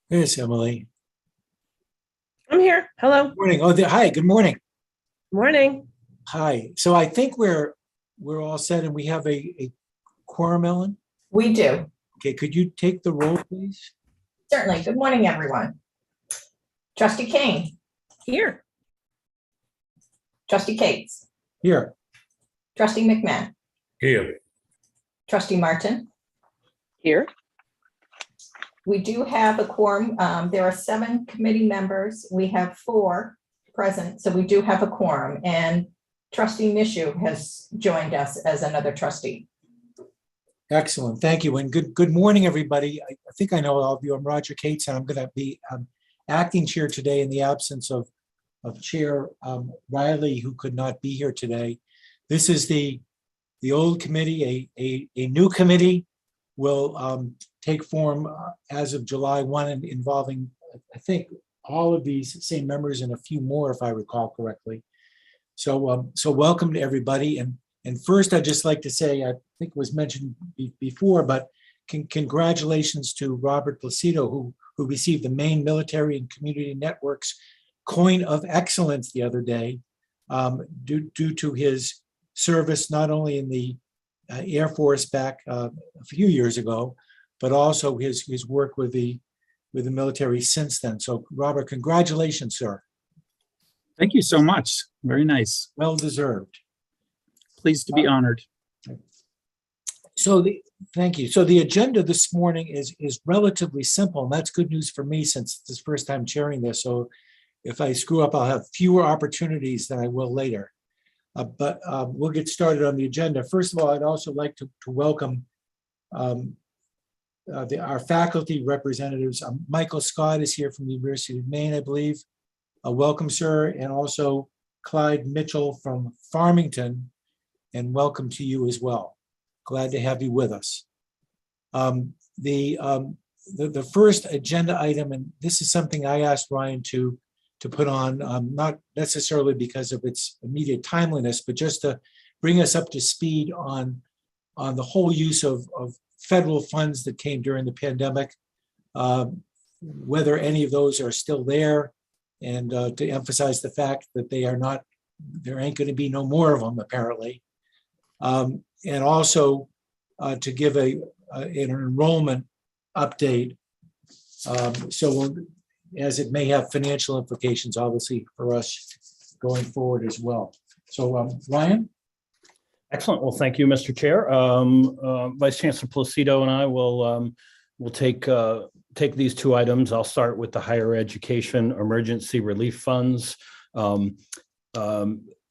Yes, Emily. I'm here. Hello. Morning. Oh, hi. Good morning. Morning. Hi. So I think we're all set, and we have a quorum, Ellen. We do. Okay. Could you take the roll, please? Certainly. Good morning, everyone. Trustee King, Here. Trustee Cates, Here. Trustee McMahon, Here. Trustee Martin. Here. We do have a quorum. There are 7 committee members. We have 4 present, so we do have a quorum. And Trustee Mishu has joined us as another trustee. Excellent. Thank you. And good morning, everybody. I think I know all of you. I'm Roger Cates, and I'm going to be acting chair today in the absence of Chair Riley, who could not be here today. This is the old committee. A new committee will take form as of July 1, and involving, I think, all of these same members and a few more, if I recall correctly. So welcome to everybody. And first, I'd just like to say, I think it was mentioned before, but congratulations to Robert Placido, who received the Maine Military and Community Network's Coin of Excellence the other day, due to his service not only in the Air Force back a few years ago, but also his work with the military since then. So, Robert, congratulations, sir. Thank you so much. Very nice. Well deserved. Pleased to be honored. Thank you. So the agenda this morning is relatively simple, and that's good news for me since it's the first time chairing this. So if I screw up, I'll have fewer opportunities than I will later. But we'll get started on the agenda. First of all, I'd also like to welcome our faculty representatives. Michael Scott is here from the University of Maine, I believe. Welcome, sir. And also Clyde Mitchell from Farmington, and welcome to you as well. Glad to have you with us. The first agenda item, and this is something I asked Ryan to put on, not necessarily because of its immediate timeliness, but just to bring us up to speed on the whole use of federal funds that came during the pandemic, whether any of those are still there, and to emphasize the fact that they are not, there ain't going to be no more of them, apparently. And also to give an enrollment update, so as it may have financial implications, obviously, for us going forward as well. So, Ryan? Excellent. Well, thank you, Mr. Chair. Vice Chancellor Placido and I will take these 2 items. I'll start with the higher education emergency relief funds.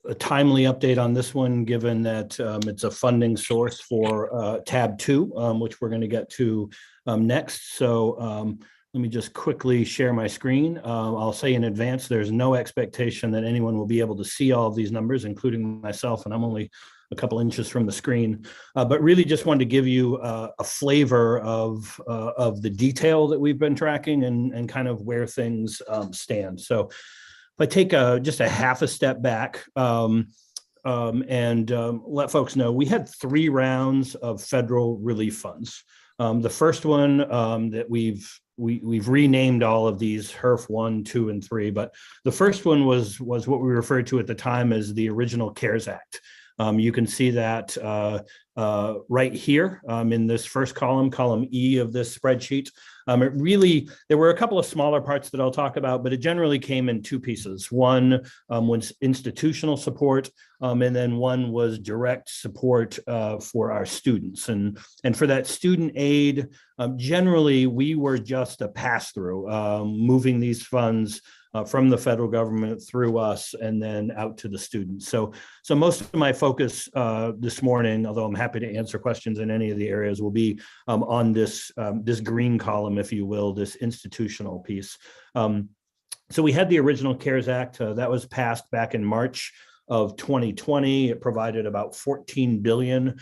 A timely update on this one, given that it's a funding source for tab 2, which we're going to get to next. So let me just quickly share my screen. I'll say in advance, there's no expectation that anyone will be able to see all of these numbers, including myself, and I'm only a couple inches from the screen. But really just wanted to give you a flavor of the detail that we've been tracking and kind of where things stand. So if I take just a half a step back and let folks know, we had 3 rounds of federal relief funds. The first one that we've renamed all of these HERF 1, 2, and 3, but the first one was what we referred to at the time as the original CARES Act. You can see that right here in this first column E of this spreadsheet. There were a couple of smaller parts that I'll talk about, but it generally came in 2 pieces. One was institutional support, and then one was direct support for our students. And for that student aid, generally, we were just a pass-through, moving these funds from the federal government through us and then out to the students. So most of my focus this morning, although I'm happy to answer questions in any of the areas, will be on this green column, if you will, this institutional piece. So we had the original CARES Act that was passed back in March of 2020. It provided about $14 billion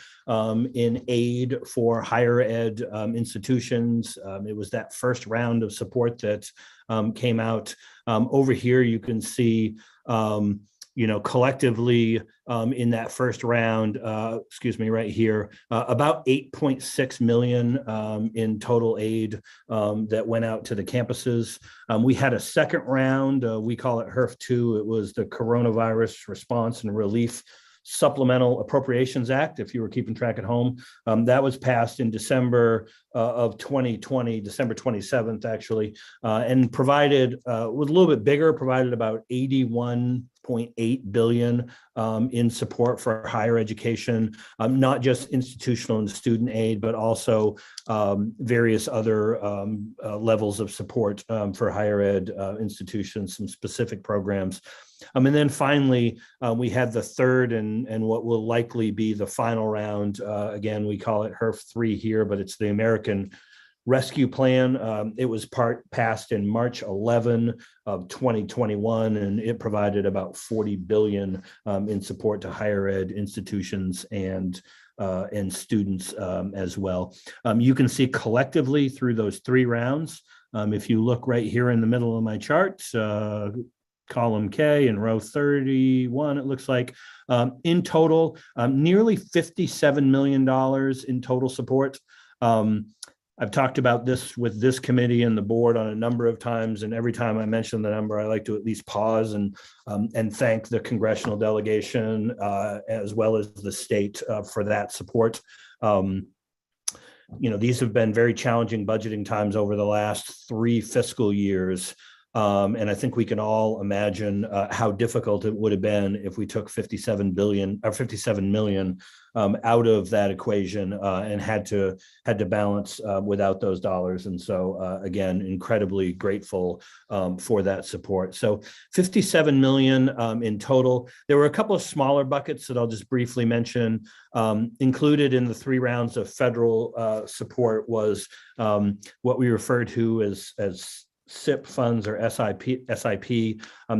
in aid for higher ed institutions. It was that first round of support that came out. Over here, you can see collectively in that first round, right here, about 8.6 million in total aid that went out to the campuses. We had a second round, we call it HERF 2. It was the Coronavirus Response and Relief Supplemental Appropriations Act, if you were keeping track at home. That was passed in December of 2020, December 27th, actually, and provided, was a little bit bigger, provided about 81.8 billion in support for higher education, not just institutional and student aid, but also various other levels of support for higher ed institutions, some specific programs. And then finally, we had the third and what will likely be the final round. Again, we call it HERF 3 here, but it's the American Rescue Plan. It was passed in March 11 of 2021, and it provided about 40 billion in support to higher ed institutions and students as well. You can see collectively through those three rounds, if you look right here in the middle of my chart, column K in row 31, it looks like in total, nearly $57 million in total support. I've talked about this with this committee and the board on a number of times, and every time I mention the number, I like to at least pause and thank the congressional delegation as well as the state for that support. These have been very challenging budgeting times over the last 3 fiscal years. And I think we can all imagine how difficult it would have been if we took 57 million out of that equation and had to balance without those dollars. And so again, incredibly grateful for that support. So 57 million in total. There were a couple of smaller buckets that I'll just briefly mention. Included in the 3 rounds of federal support was what we refer to as SIP funds or SIP.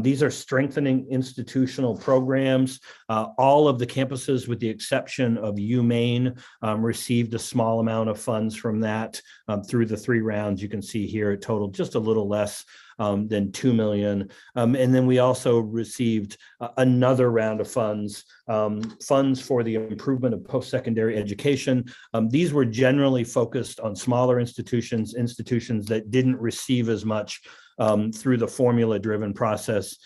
These are strengthening institutional programs. All of the campuses, with the exception of Maine, received a small amount of funds from that through the 3 rounds. You can see here it totaled just a little less than 2 million. And then we also received another round of funds for the improvement of post-secondary education. These were generally focused on smaller institutions that didn't receive as much through the formula-driven process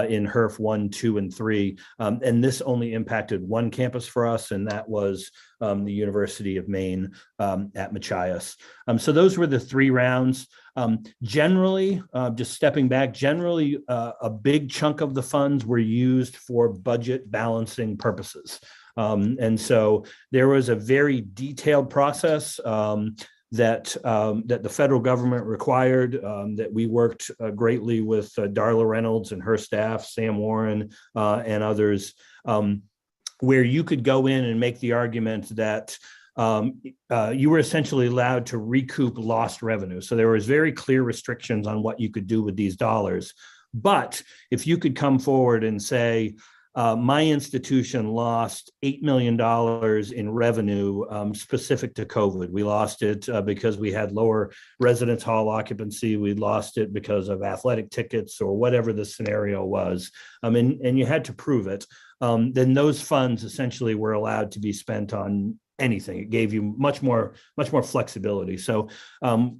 in HERF 1, 2, and 3. And this only impacted one campus for us, and that was the University of Maine at Machias. So those were the 3 rounds. Generally, just stepping back, a big chunk of the funds were used for budget balancing purposes. And so there was a very detailed process that the federal government required, that we worked greatly with Darla Reynolds and her staff, Sam Warren, and others, where you could go in and make the argument that you were essentially allowed to recoup lost revenue. So there was very clear restrictions on what you could do with these dollars. But if you could come forward and say, my institution lost $8 million in revenue specific to COVID. We lost it because we had lower residence hall occupancy. We lost it because of athletic tickets or whatever the scenario was. And you had to prove it. Then those funds essentially were allowed to be spent on anything. It gave you much more flexibility. So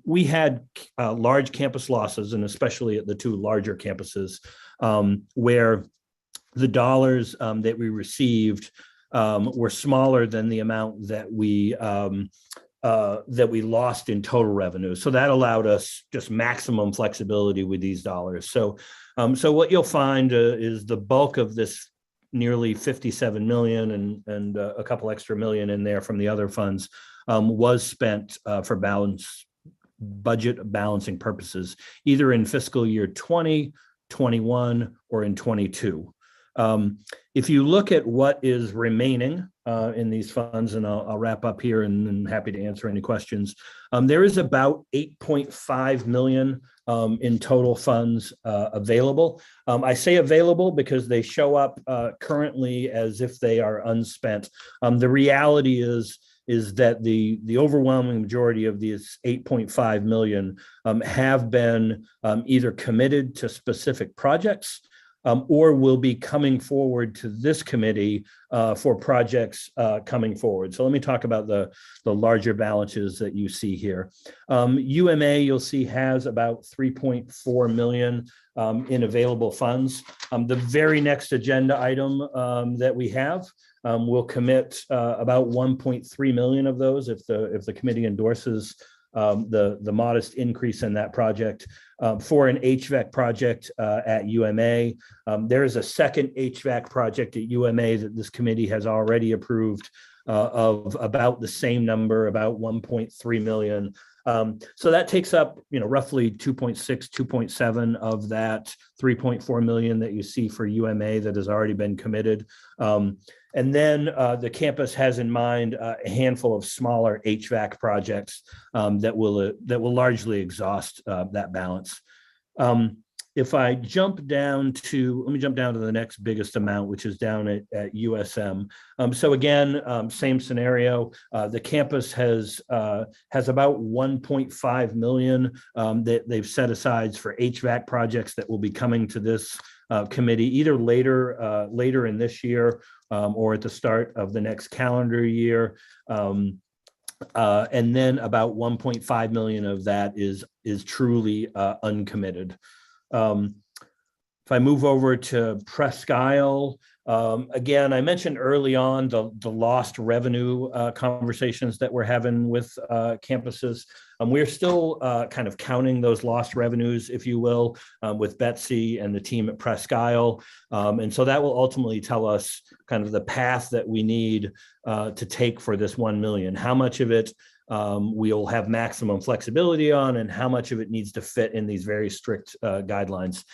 we had large campus losses, and especially at the 2 larger campuses where the dollars that we received were smaller than the amount that we lost in total revenue. So that allowed us just maximum flexibility with these dollars. So what you'll find is the bulk of this nearly 57 million and a couple extra million in there from the other funds was spent for budget balancing purposes, either in fiscal year 20, 21, or in 22. If you look at what is remaining in these funds, and I'll wrap up here and I'm happy to answer any questions, there is about 8.5 million in total funds available. I say available because they show up currently as if they are unspent. The reality is that the overwhelming majority of these 8.5 million have been either committed to specific projects or will be coming forward to this committee for projects coming forward. So let me talk about the larger balances that you see here. UMA, you'll see, has about 3.4 million in available funds. The very next agenda item that we have will commit about 1.3 million of those if the committee endorses the modest increase in that project for an HVAC project at UMA. There is a second HVAC project at UMA that this committee has already approved of about the same number, about 1.3 million. So that takes up, roughly 2.6, 2.7 of that 3.4 million that you see for UMA that has already been committed. And then the campus has in mind a handful of smaller HVAC projects that will largely exhaust that balance. If I jump down to, let me jump down to the next biggest amount, which is down at USM. So again, same scenario. The campus has about 1.5 million that they've set aside for HVAC projects that will be coming to this committee either later in this year or at the start of the next calendar year. And then about 1.5 million of that is truly uncommitted. If I move over to Presque Isle, again, I mentioned early on the lost revenue conversations that we're having with campuses. We're still kind of counting those lost revenues, if you will, with Betsy and the team at Presque Isle. And so that will ultimately tell us kind of the path that we need to take for this 1 million. How much of it we'll have maximum flexibility on, and how much of it needs to fit in these very strict guidelines.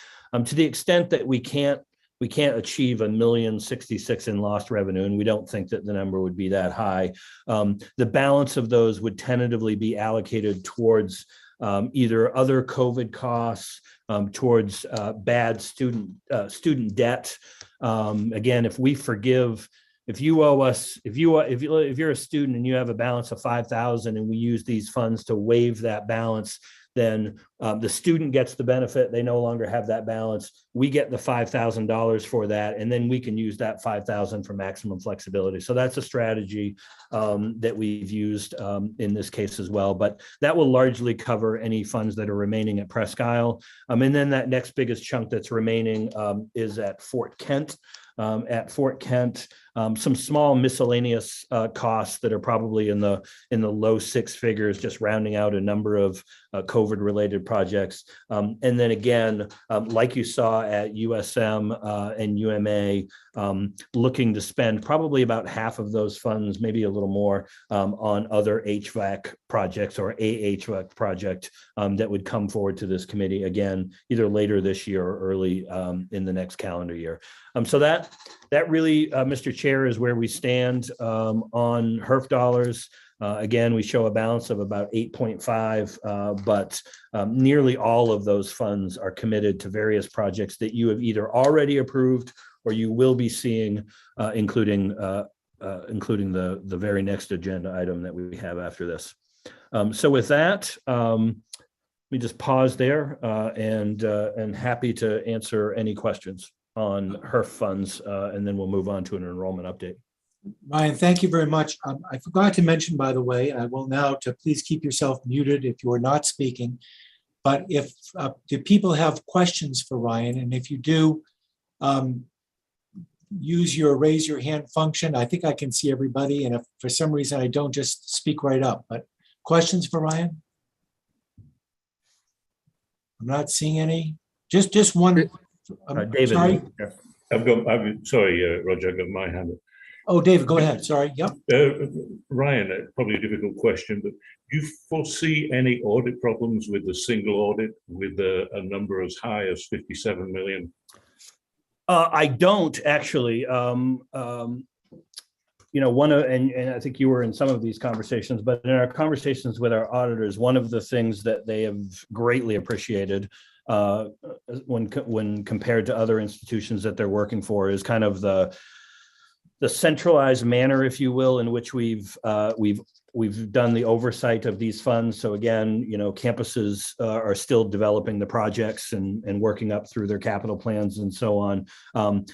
To the extent that we can't achieve $1,066,000 in lost revenue, and we don't think that the number would be that high. The balance of those would tentatively be allocated towards either other COVID costs, towards bad student debt. Again, if we forgive. If you owe us, if you're a student and you have a balance of 5,000 and we use these funds to waive that balance, then the student gets the benefit. They no longer have that balance. We get the $5,000 for that, and then we can use that 5,000 for maximum flexibility. So that's a strategy that we've used in this case as well. But that will largely cover any funds that are remaining at Presque Isle. And then that next biggest chunk that's remaining is at Fort Kent. At Fort Kent, some small miscellaneous costs that are probably in the low six figures, just rounding out a number of COVID-related projects. And then again, like you saw at USM and UMA, looking to spend probably about half of those funds, maybe a little more, on other HVAC projects or a HVAC project that would come forward to this committee again, either later this year or early in the next calendar year. So that really, Mr. Chair, is where we stand on HERF dollars. Again, we show a balance of about 8.5, but nearly all of those funds are committed to various projects that you have either already approved or you will be seeing, including the very next agenda item that we have after this. So with that, let me just pause there and happy to answer any questions on HERF funds, and then we'll move on to an enrollment update. Ryan, thank you very much. I forgot to mention, by the way, I will now to please keep yourself muted if you are not speaking. But if do people have questions for Ryan, and if you do, use your raise your hand function. I think I can see everybody, and if for some reason I don't, just speak right up. But questions for Ryan? I'm not seeing any. Just one. David. Sorry. Sorry, Roger, I've got my hand up. Oh, David, go ahead. Sorry. Yep. Ryan, probably a difficult question, but do you foresee any audit problems with the single audit with a number as high as 57 million? I don't actually. One of, and I think you were in some of these conversations, but in our conversations with our auditors, one of the things that they have greatly appreciated when compared to other institutions that they're working for is kind of the centralized manner, if you will, in which we've We've done the oversight of these funds. So again, campuses are still developing the projects and working up through their capital plans and so on.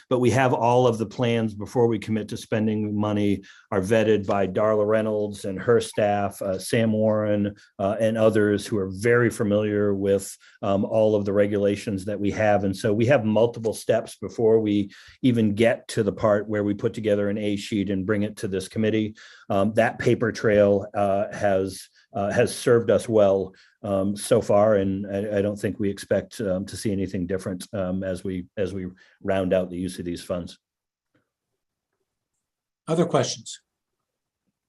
But we have all of the plans before we commit to spending money are vetted by Darla Reynolds and her staff, Sam Warren, and others who are very familiar with all of the regulations that we have. And so we have multiple steps before we even get to the part where we put together an A sheet and bring it to this committee. That paper trail has served us well so far, and I don't think we expect to see anything different as we round out the use of these funds. Other questions?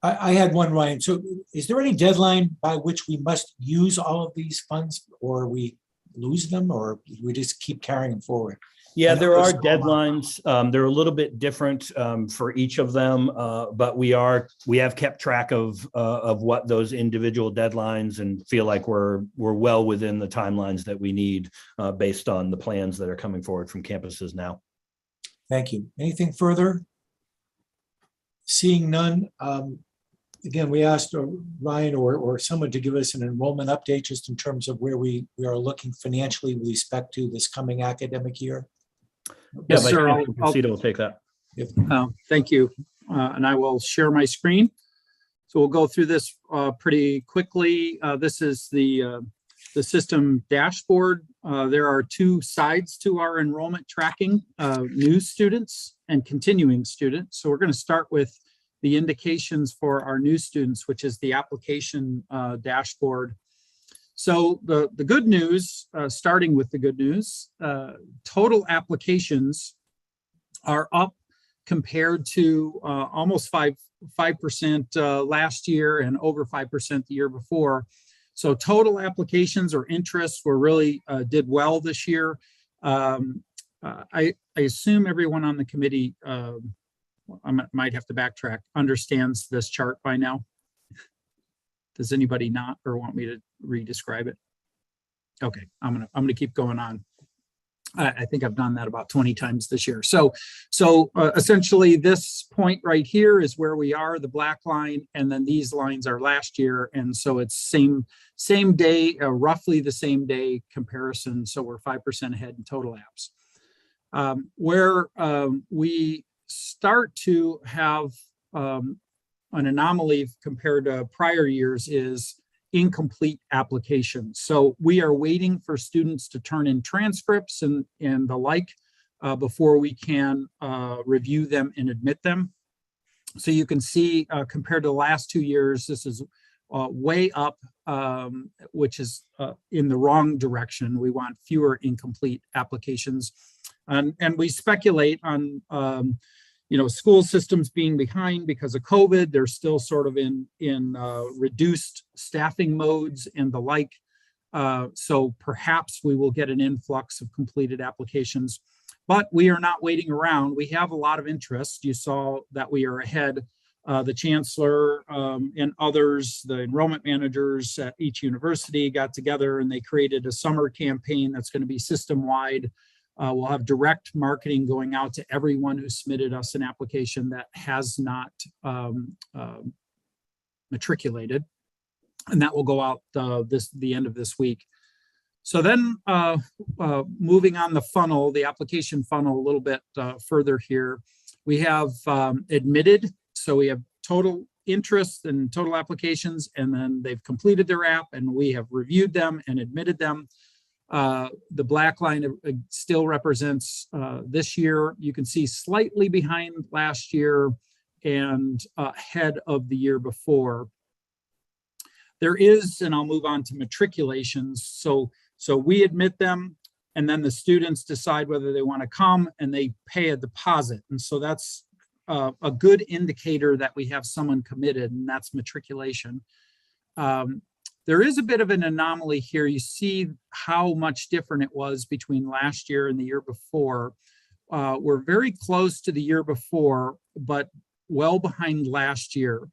I had one, Ryan. So is there any deadline by which we must use all of these funds, or we lose them, or we just keep carrying them forward? Yeah, I know there are there's- deadlines. They're a little bit different for each of them, but we have kept track of what those individual deadlines and feel like we're well within the timelines that we need based on the plans that are coming forward from campuses now. Thank you. Anything further? Seeing none. Again, we asked Ryan or someone to give us an enrollment update just in terms of where we are looking financially with respect to this coming academic year. Yes, Vice sir. Chair I'll- Lucido will take that. Thank you. And I will share my screen. So we'll go through this pretty quickly. This is the system dashboard. There are two sides to our enrollment tracking, new students and continuing students. So we're going to start with the indications for our new students, which is the application dashboard. So the good news, starting with the good news, total applications are up compared to almost 5% last year and over 5% the year before. So total applications or interests were really did well this year. I assume everyone on the committee, I might have to backtrack, understands this chart by now. Does anybody not, or want me to re-describe it? Okay, I'm gonna keep going on. I think I've done that about 20 times this year. So essentially this point right here is where we are, the black line, and then these lines are last year. And so it's same day, roughly the same day comparison. So we're 5% ahead in total apps. Where we start to have an anomaly compared to prior years is incomplete applications. So we are waiting for students to turn in transcripts and the like before we can review them and admit them. So you can see compared to the last 2 years, this is way up, which is in the wrong direction. We want fewer incomplete applications. And we speculate on school systems being behind because of COVID. They're still sort of in reduced staffing modes and the like. So perhaps we will get an influx of completed applications, but we are not waiting around. We have a lot of interest. You saw that we are ahead. The chancellor and others, the enrollment managers at each university got together and they created a summer campaign that's going to be system-wide. We'll have direct marketing going out to everyone who submitted us an application that has not matriculated, and that will go out the end of this week. So then moving on the funnel, the application funnel a little bit further here, we have admitted. So we have total interest and total applications, and then they've completed their app and we have reviewed them and admitted them. The black line still represents this year. You can see slightly behind last year and ahead of the year before. There is, and I'll move on to matriculations. So we admit them, and then the students decide whether they want to come and they pay a deposit. And so that's a good indicator that we have someone committed, and that's matriculation. There is a bit of an anomaly here. You see how much different it was between last year and the year before. We're very close to the year before, but well behind last year.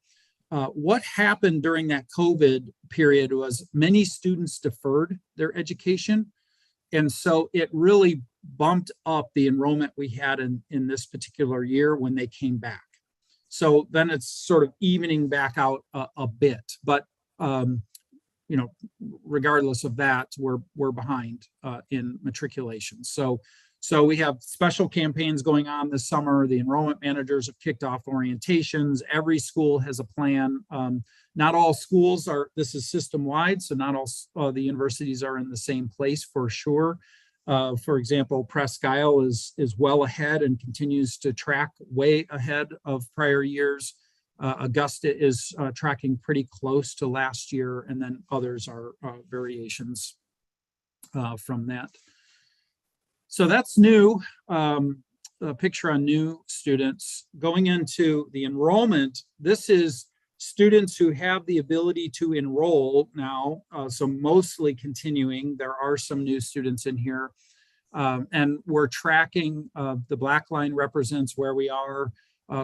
What happened during that COVID period was many students deferred their education. And so it really bumped up the enrollment we had in this particular year when they came back. So then it's sort of evening back out a bit, but regardless of that, we're behind in matriculation. So we have special campaigns going on this summer. The enrollment managers have kicked off orientations. Every school has a plan. Not all schools are, this is system-wide, so not all the universities are in the same place for sure. For example, Presque Isle is well ahead and continues to track way ahead of prior years. Augusta is tracking pretty close to last year, and then others are variations from that. So that's new, a picture on new students. Going into the enrollment, this is students who have the ability to enroll now, so mostly continuing. There are some new students in here. And we're tracking, the black line represents where we are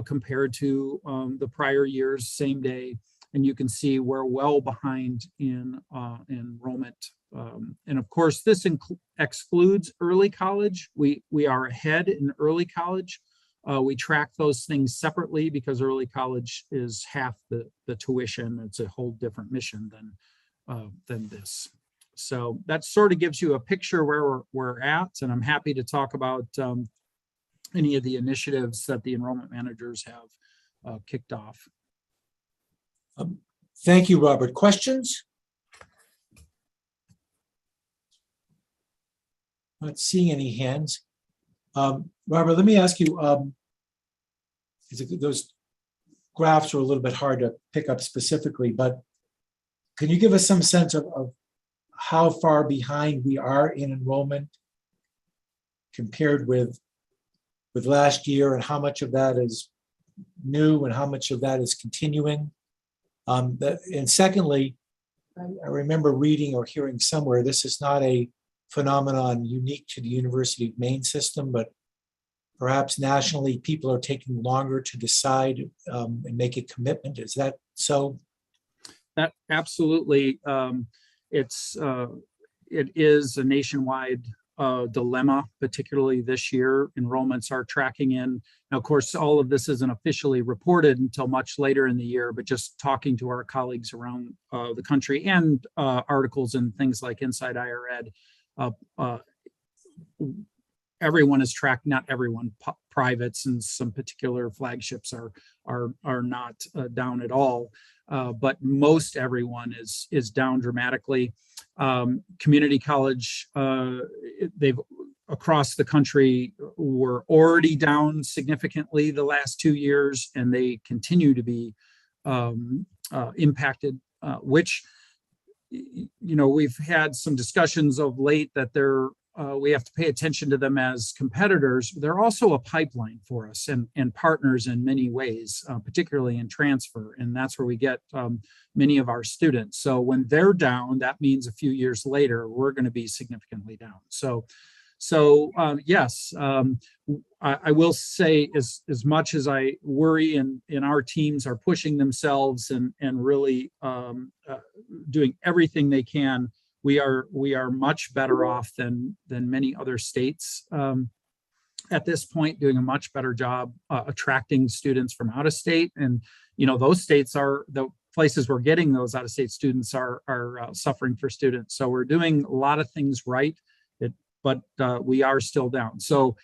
compared to the prior year's same day. And you can see we're well behind in enrollment. And of course, this excludes early college. We are ahead in early college. We track those things separately because early college is half the tuition. It's a whole different mission than this. So that sort of gives you a picture where we're at, and I'm happy to talk about any of the initiatives that the enrollment managers have kicked off. Thank you, Robert. Questions? Not seeing any hands. Robert, let me ask you, those graphs are a little bit hard to pick up specifically, but can you give us some sense of how far behind we are in enrollment compared with last year, and how much of that is new and how much of that is continuing? And secondly, I remember reading or hearing somewhere, this is not a phenomenon unique to the University of Maine system, but perhaps nationally people are taking longer to decide and make a commitment. Is that so? That absolutely. It is a nationwide dilemma, particularly this year. Enrollments are tracking in. Now, of course, all of this isn't officially reported until much later in the year, but just talking to our colleagues around the country and articles and things like Inside Higher Ed, everyone is tracked, not everyone, privates and some particular flagships are not down at all. But most everyone is down dramatically. Community college, they've across the country were already down significantly the last 2 years, and they continue to be impacted, which, we've had some discussions of late that we have to pay attention to them as competitors. They're also a pipeline for us and partners in many ways, particularly in transfer. And that's where we get many of our students. So when they're down, that means a few years later, we're going to be significantly down. So yes, I will say as much as I worry and our teams are pushing themselves and really doing everything they can, we are much better off than many other states at this point, doing a much better job attracting students from out of state. And those states are the places we're getting those out of state students are suffering for students. So we're doing a lot of things right, but we are still down. So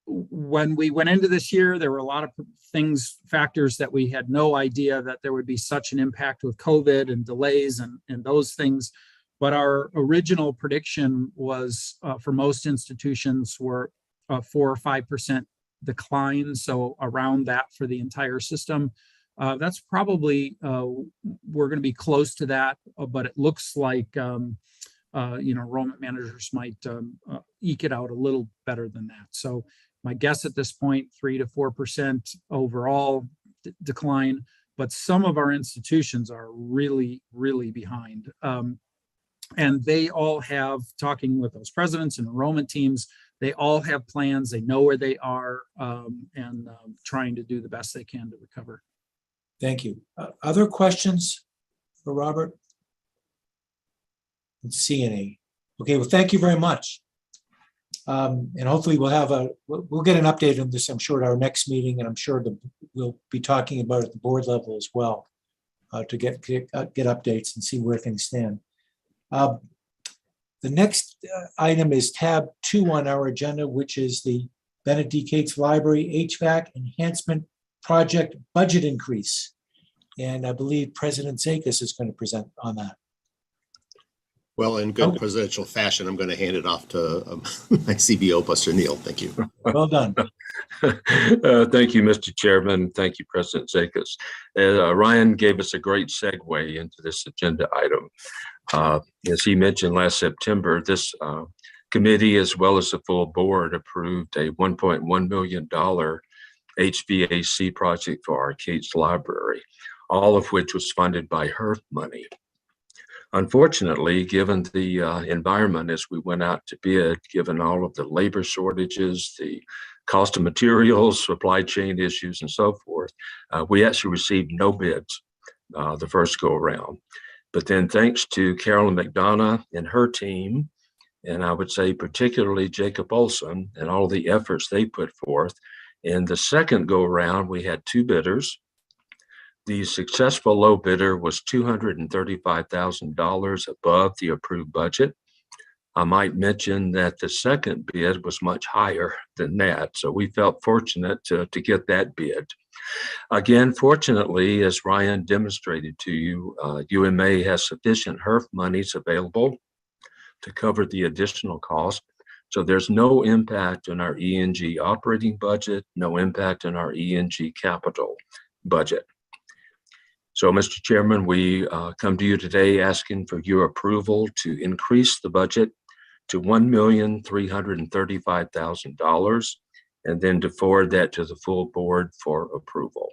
when we went into this year, there were a lot of factors that we had no idea that there would be such an impact with COVID and delays and those things. But our original prediction was for most institutions were 4 or 5% decline. So around that for the entire system. That's probably, we're going to be close to that, but it looks like, enrollment managers might eke it out a little better than that. So my guess at this point, 3 to 4% overall decline, but some of our institutions are really, really behind. And they all have, talking with those presidents and enrollment teams, they all have plans, they know where they are, and trying to do the best they can to recover. Thank you. Other questions for Robert? Let's see any. Okay, well, thank you very much. And hopefully we'll get an update on this, I'm sure, at our next meeting, and I'm sure we'll be talking about it at the board level as well to get updates and see where things stand. The next item is tab 2 on our agenda, which is the Bennett D. Cates Library HVAC Enhancement Project Budget Increase. And I believe President Zakis is going to present on that. Well, in good presidential fashion, I'm going to hand it off to my CBO, Buster Neal. Thank you. Well done. Thank you, Mr. Chairman. Thank you, President Zakis. Ryan gave us a great segue into this agenda item. As he mentioned last September, this committee, as well as the full board, approved a $1.1 million HVAC project for our Cates Library, all of which was funded by HERF money. Unfortunately, given the environment as we went out to bid, given all of the labor shortages, the cost of materials, supply chain issues, and so forth, we actually received no bids the first go around. But then thanks to Carolyn McDonough and her team, and I would say particularly Jacob Olson and all the efforts they put forth, in the second go around, we had 2 bidders. The successful low bidder was $235,000 above the approved budget. I might mention that the second bid was much higher than that, so we felt fortunate to get that bid. Again, fortunately, as Ryan demonstrated to you, UMA has sufficient HERF monies available to cover the additional cost. So there's no impact on our ENG operating budget, no impact on our ENG capital budget. So, Mr. Chairman, we come to you today asking for your approval to increase the budget to $1,335,000 and then to forward that to the full board for approval.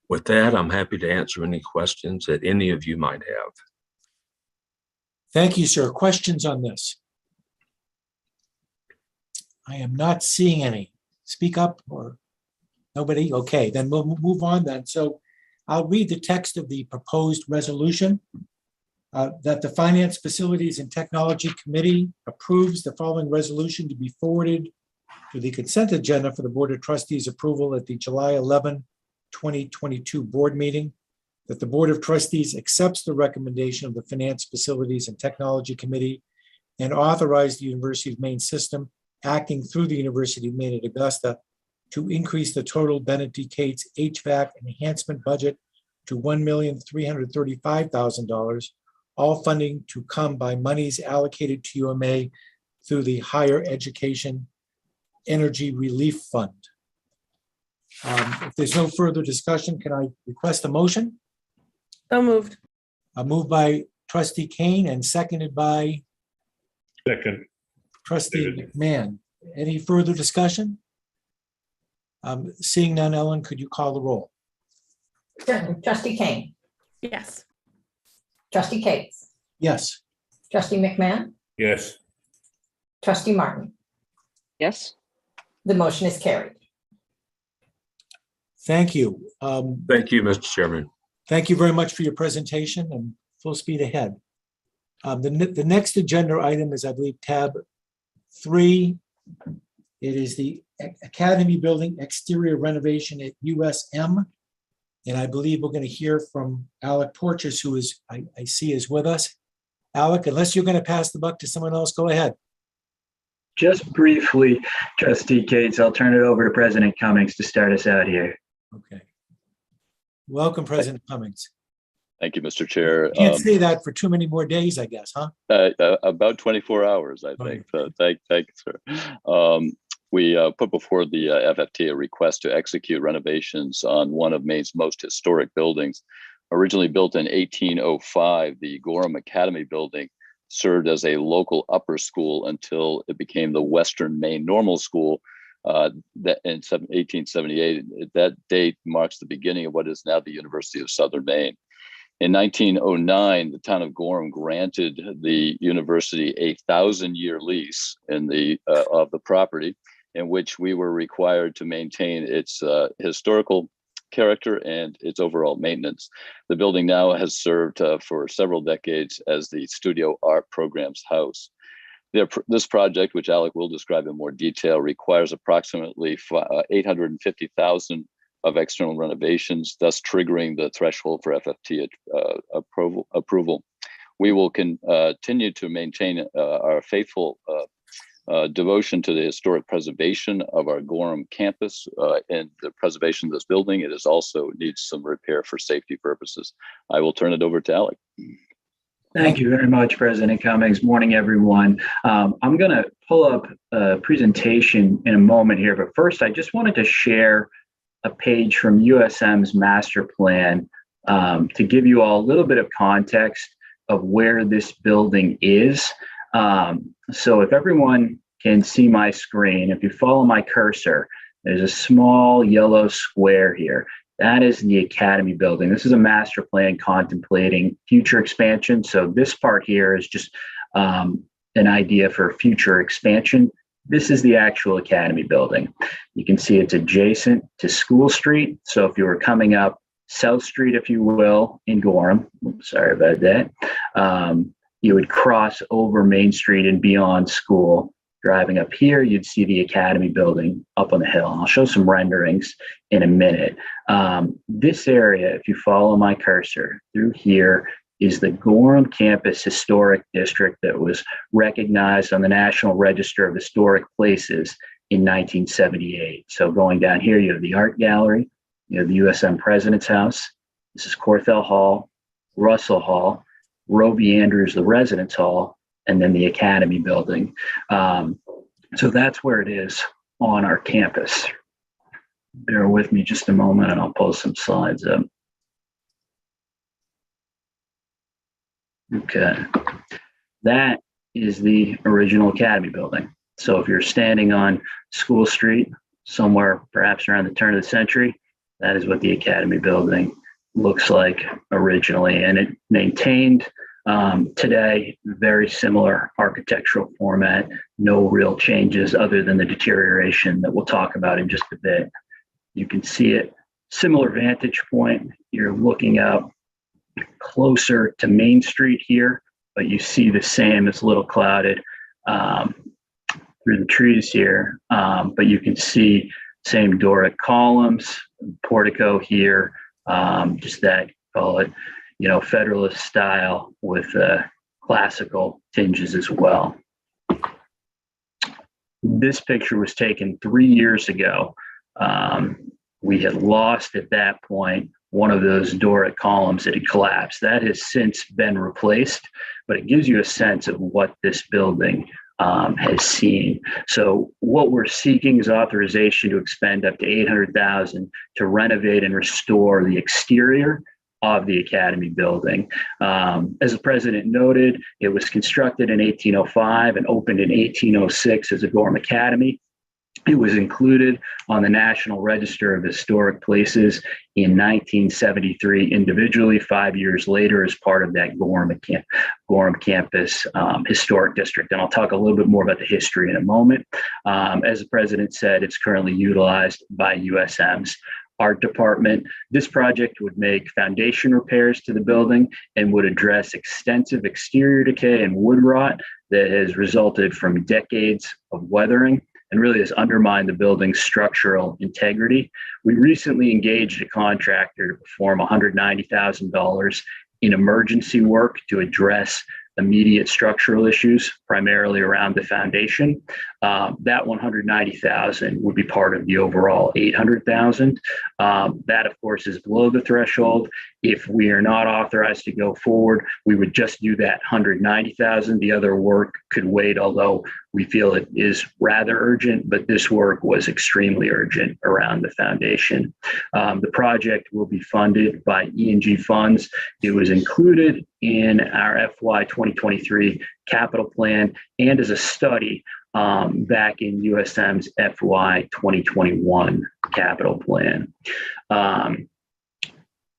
With that, I'm happy to answer any questions that any of you might have. Thank you, sir. Questions on this? I am not seeing any. Speak up or nobody? Okay, then we'll move on then. So I'll read the text of the proposed resolution that the Finance, Facilities, and Technology Committee approves the following resolution to be forwarded to the consent agenda for the Board of Trustees approval at the July 11, 2022 board meeting, that the Board of Trustees accepts the recommendation of the Finance, Facilities, and Technology Committee and authorize the University of Maine system acting through the University of Maine at Augusta to increase the total Bennett D. Cates HVAC enhancement budget to $1,335,000, all funding to come by monies allocated to UMA through the Higher Education Energy Relief Fund. If there's no further discussion, can I request a motion? So moved. Moved by Trustee Kane and seconded by Second. Trustee McMahon. Any further discussion? Seeing none, Ellen, could you call the roll? Certainly. Trustee Kane, Yes. Trustee Cates, Yes. Trustee McMahon, Yes. Trustee Martin. Yes. The motion is carried. Thank you. Thank you, Mr. Chairman. Thank you very much for your presentation and full speed ahead. The next agenda item is, I believe, tab 3. It is the Academy Building exterior renovation at USM. And I believe we're going to hear from Alec Porches, who is, I see is with us. Alec, unless you're going to pass the buck to someone else, go ahead. Just briefly, Trustee Cates, I'll turn it over to President Cummings to start us out here. Okay. Welcome, President Cummings. Thank you, Mr. Chair. Can't say that for too many more days, I guess, huh? About 24 hours, I think. So thank you, sir. We put before the FFT a request to execute renovations on one of Maine's most historic buildings. Originally built in 1805, the Gorham Academy building served as a local upper school until it became the Western Maine Normal School that in 1878. That date marks the beginning of what is now the University of Southern Maine. In 1909, the town of Gorham granted the university a 1,000-year lease in of the property, in which we were required to maintain its historical character and its overall maintenance. The building now has served for several decades as the Studio Art Program's house. This project, which Alec will describe in more detail, requires approximately $850,000 of external renovations, thus triggering the threshold for FFT approval. We will continue to maintain our faithful devotion to the historic preservation of our Gorham campus and the preservation of this building. It is also needs some repair for safety purposes. I will turn it over to Alec. Thank you very much, President Cummings. Morning, everyone. I'm going to pull up a presentation in a moment here, but first I just wanted to share a page from USM's master plan to give you all a little bit of context of where this building is. So if everyone can see my screen, if you follow my cursor, there's a small yellow square here. That is the Academy building. This is a master plan contemplating future expansion. So this part here is just an idea for future expansion. This is the actual Academy building. You can see it's adjacent to School Street. So if you were coming up South Street, if you will, in Gorham, sorry about that, you would cross over Main Street and beyond School. Driving up here, you'd see the Academy building up on the hill. And I'll show some renderings in a minute. This area, if you follow my cursor through here, is the Gorham Campus Historic District that was recognized on the National Register of Historic Places in 1978. So going down here, you have the Art Gallery, you have the USM President's House. This is Corthell Hall, Russell Hall, Roby Andrews, the Residence Hall, and then the Academy building. So that's where it is on our campus. Bear with me just a moment and I'll pull some slides up. Okay, that is the original Academy building. So if you're standing on School Street, somewhere perhaps around the turn of the century, that is what the Academy building looks like originally. And it maintained today, very similar architectural format, no real changes other than the deterioration that we'll talk about in just a bit. You can see it, similar vantage point. You're looking up closer to Main Street here, but you see the same, it's a little clouded through the trees here, but you can see same Doric columns, portico here, just that, call it, you know, Federalist style with classical tinges as well. This picture was taken 3 years ago. We had lost at that point one of those Doric columns that had collapsed. That has since been replaced, but it gives you a sense of what this building has seen. So what we're seeking is authorization to expend up to $800,000 to renovate and restore the exterior of the Academy building. As the president noted, it was constructed in 1805 and opened in 1806 as a Gorham Academy. It was included on the National Register of Historic Places in 1973 individually, 5 years later as part of that Gorham Campus Historic District. And I'll talk a little bit more about the history in a moment. As the president said, it's currently utilized by USM's Art Department. This project would make foundation repairs to the building and would address extensive exterior decay and wood rot that has resulted from decades of weathering and really has undermined the building's structural integrity. We recently engaged a contractor to perform $190,000 in emergency work to address immediate structural issues, primarily around the foundation. That $190,000 would be part of the overall $800,000. That, of course, is below the threshold. If we are not authorized to go forward, we would just do that $190,000. The other work could wait, although we feel it is rather urgent, but this work was extremely urgent around the foundation. The project will be funded by E&G funds. It was included in our FY 2023 capital plan and as a study back in USM's FY 2021 capital plan.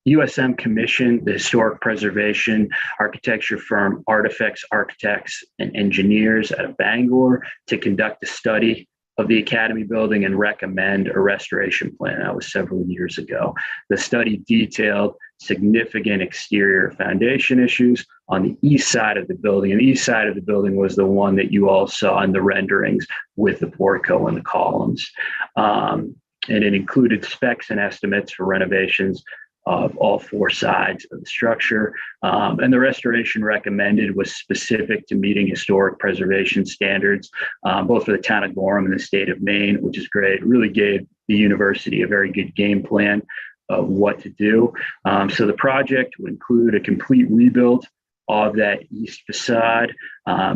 USM commissioned the historic preservation architecture firm Artifacts Architects and Engineers out of Bangor to conduct a study of the Academy building and recommend a restoration plan. That was several years ago. The study detailed significant exterior foundation issues on the east side of the building. And the east side of the building was the one that you all saw in the renderings with the portico and the columns. And it included specs and estimates for renovations of all four sides of the structure. And the restoration recommended was specific to meeting historic preservation standards, both for the town of Gorham and the state of Maine, which is great. It really gave the university a very good game plan of what to do. So the project would include a complete rebuild of that east facade,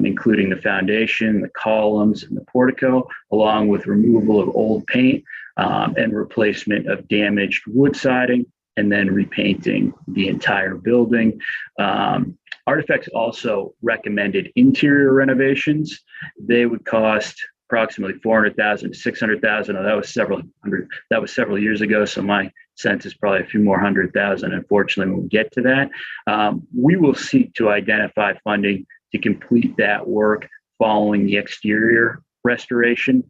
including the foundation, the columns, and the portico, along with removal of old paint and replacement of damaged wood siding, and then repainting the entire building. Artifacts also recommended interior renovations. They would cost approximately $400,000 to $600,000. That was several years ago. So my sense is probably a few more $100,000. Unfortunately, when we get to that, we will seek to identify funding to complete that work following the exterior restoration.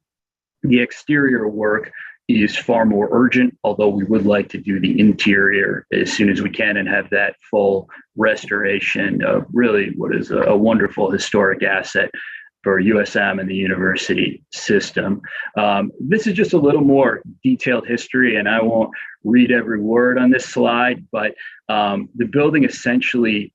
The exterior work is far more urgent, although we would like to do the interior as soon as we can and have that full restoration of really what is a wonderful historic asset for USM and the university system. This is just a little more detailed history, and I won't read every word on this slide, but the building essentially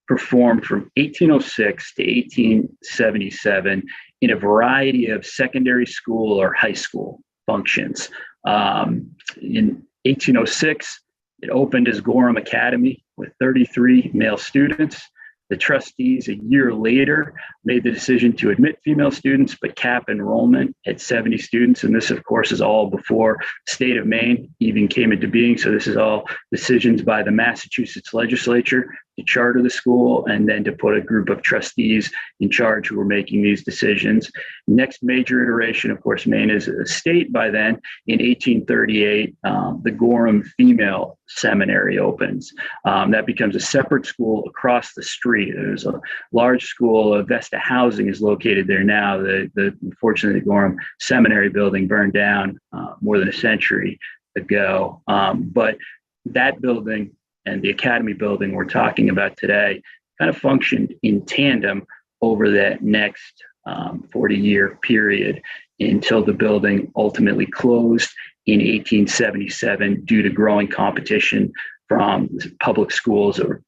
performed from 1806 to 1877 in a variety of secondary school or high school functions. In 1806, it opened as Gorham Academy with 33 male students. The trustees a year later made the decision to admit female students, but cap enrollment at 70 students. And this, of course, is all before the state of Maine even came into being. So this is all decisions by the Massachusetts legislature to charter the school and then to put a group of trustees in charge who were making these decisions. Next major iteration, of course, Maine is a state by then. In 1838, the Gorham Female Seminary opens. That becomes a separate school across the street. There's a large school of Vesta Housing is located there now. Unfortunately, the Gorham Seminary building burned down more than a century ago. But that building and the Academy building we're talking about today kind of functioned in tandem over that next 40-year period until the building ultimately closed in 1877 due to growing competition from public schools that were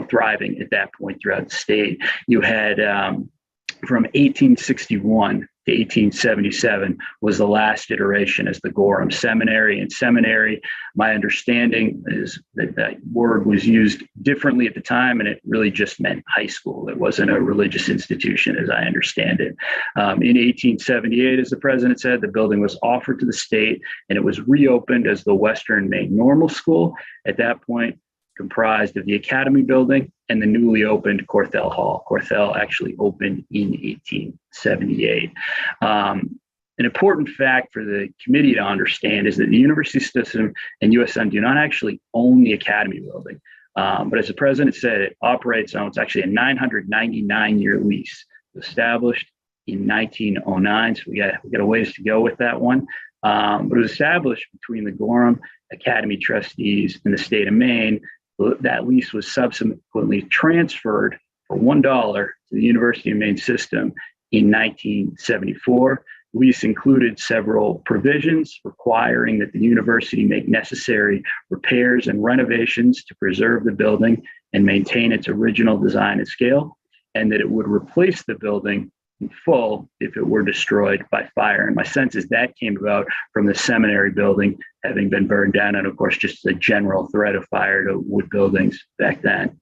thriving at that point throughout the state. You had from 1861 to 1877 was the last iteration as the Gorham Seminary. And seminary, my understanding is that that word was used differently at the time, and it really just meant high school. It wasn't a religious institution, as I understand it. In 1878, as the president said, the building was offered to the state, and it was reopened as the Western Maine Normal School. At that point, comprised of the Academy building and the newly opened Corthell Hall. Corthell actually opened in 1878. An important fact for the committee to understand is that the university system and USM do not actually own the Academy building. But as the president said, it operates on, it's actually a 999-year lease established in 1909. So we got a ways to go with that one. But it was established between the Gorham Academy trustees and the state of Maine. That lease was subsequently transferred for $1 to the University of Maine system in 1974. The lease included several provisions requiring that the university make necessary repairs and renovations to preserve the building and maintain its original design and scale, and that it would replace the building in full if it were destroyed by fire. And my sense is that came about from the seminary building having been burned down, and of course, just the general threat of fire to wood buildings back then.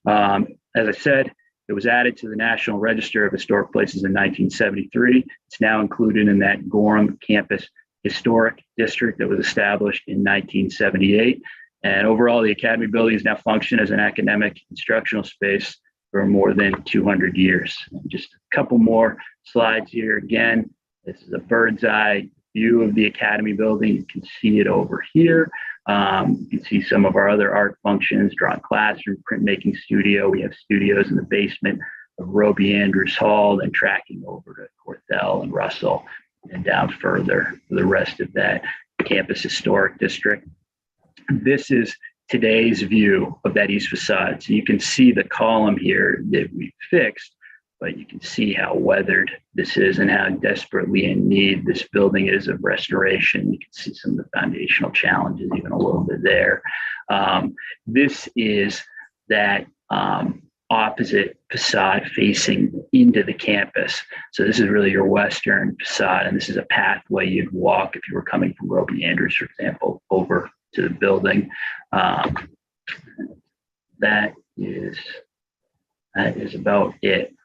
As I said, it was added to the National Register of Historic Places in 1973. It's now included in that Gorham Campus Historic District that was established in 1978. And overall, the Academy buildings now function as an academic instructional space for more than 200 years. Just a couple more slides here. Again, this is a bird's eye view of the Academy building. You can see it over here. You can see some of our other art functions, drawing classroom, printmaking studio. We have studios in the basement of Roby Andrews Hall, and tracking over to Bell and Russell, and down further for the rest of that campus historic district. This is today's view of that east facade. So you can see the column here that we fixed, but you can see how weathered this is and how desperately in need this building is of restoration. You can see some of the foundational challenges, even a little bit there. This is that opposite facade facing into the campus. So this is really your western facade, and this is a pathway you'd walk if you were coming from Robey Andrews, for example, over to the building. That is about it.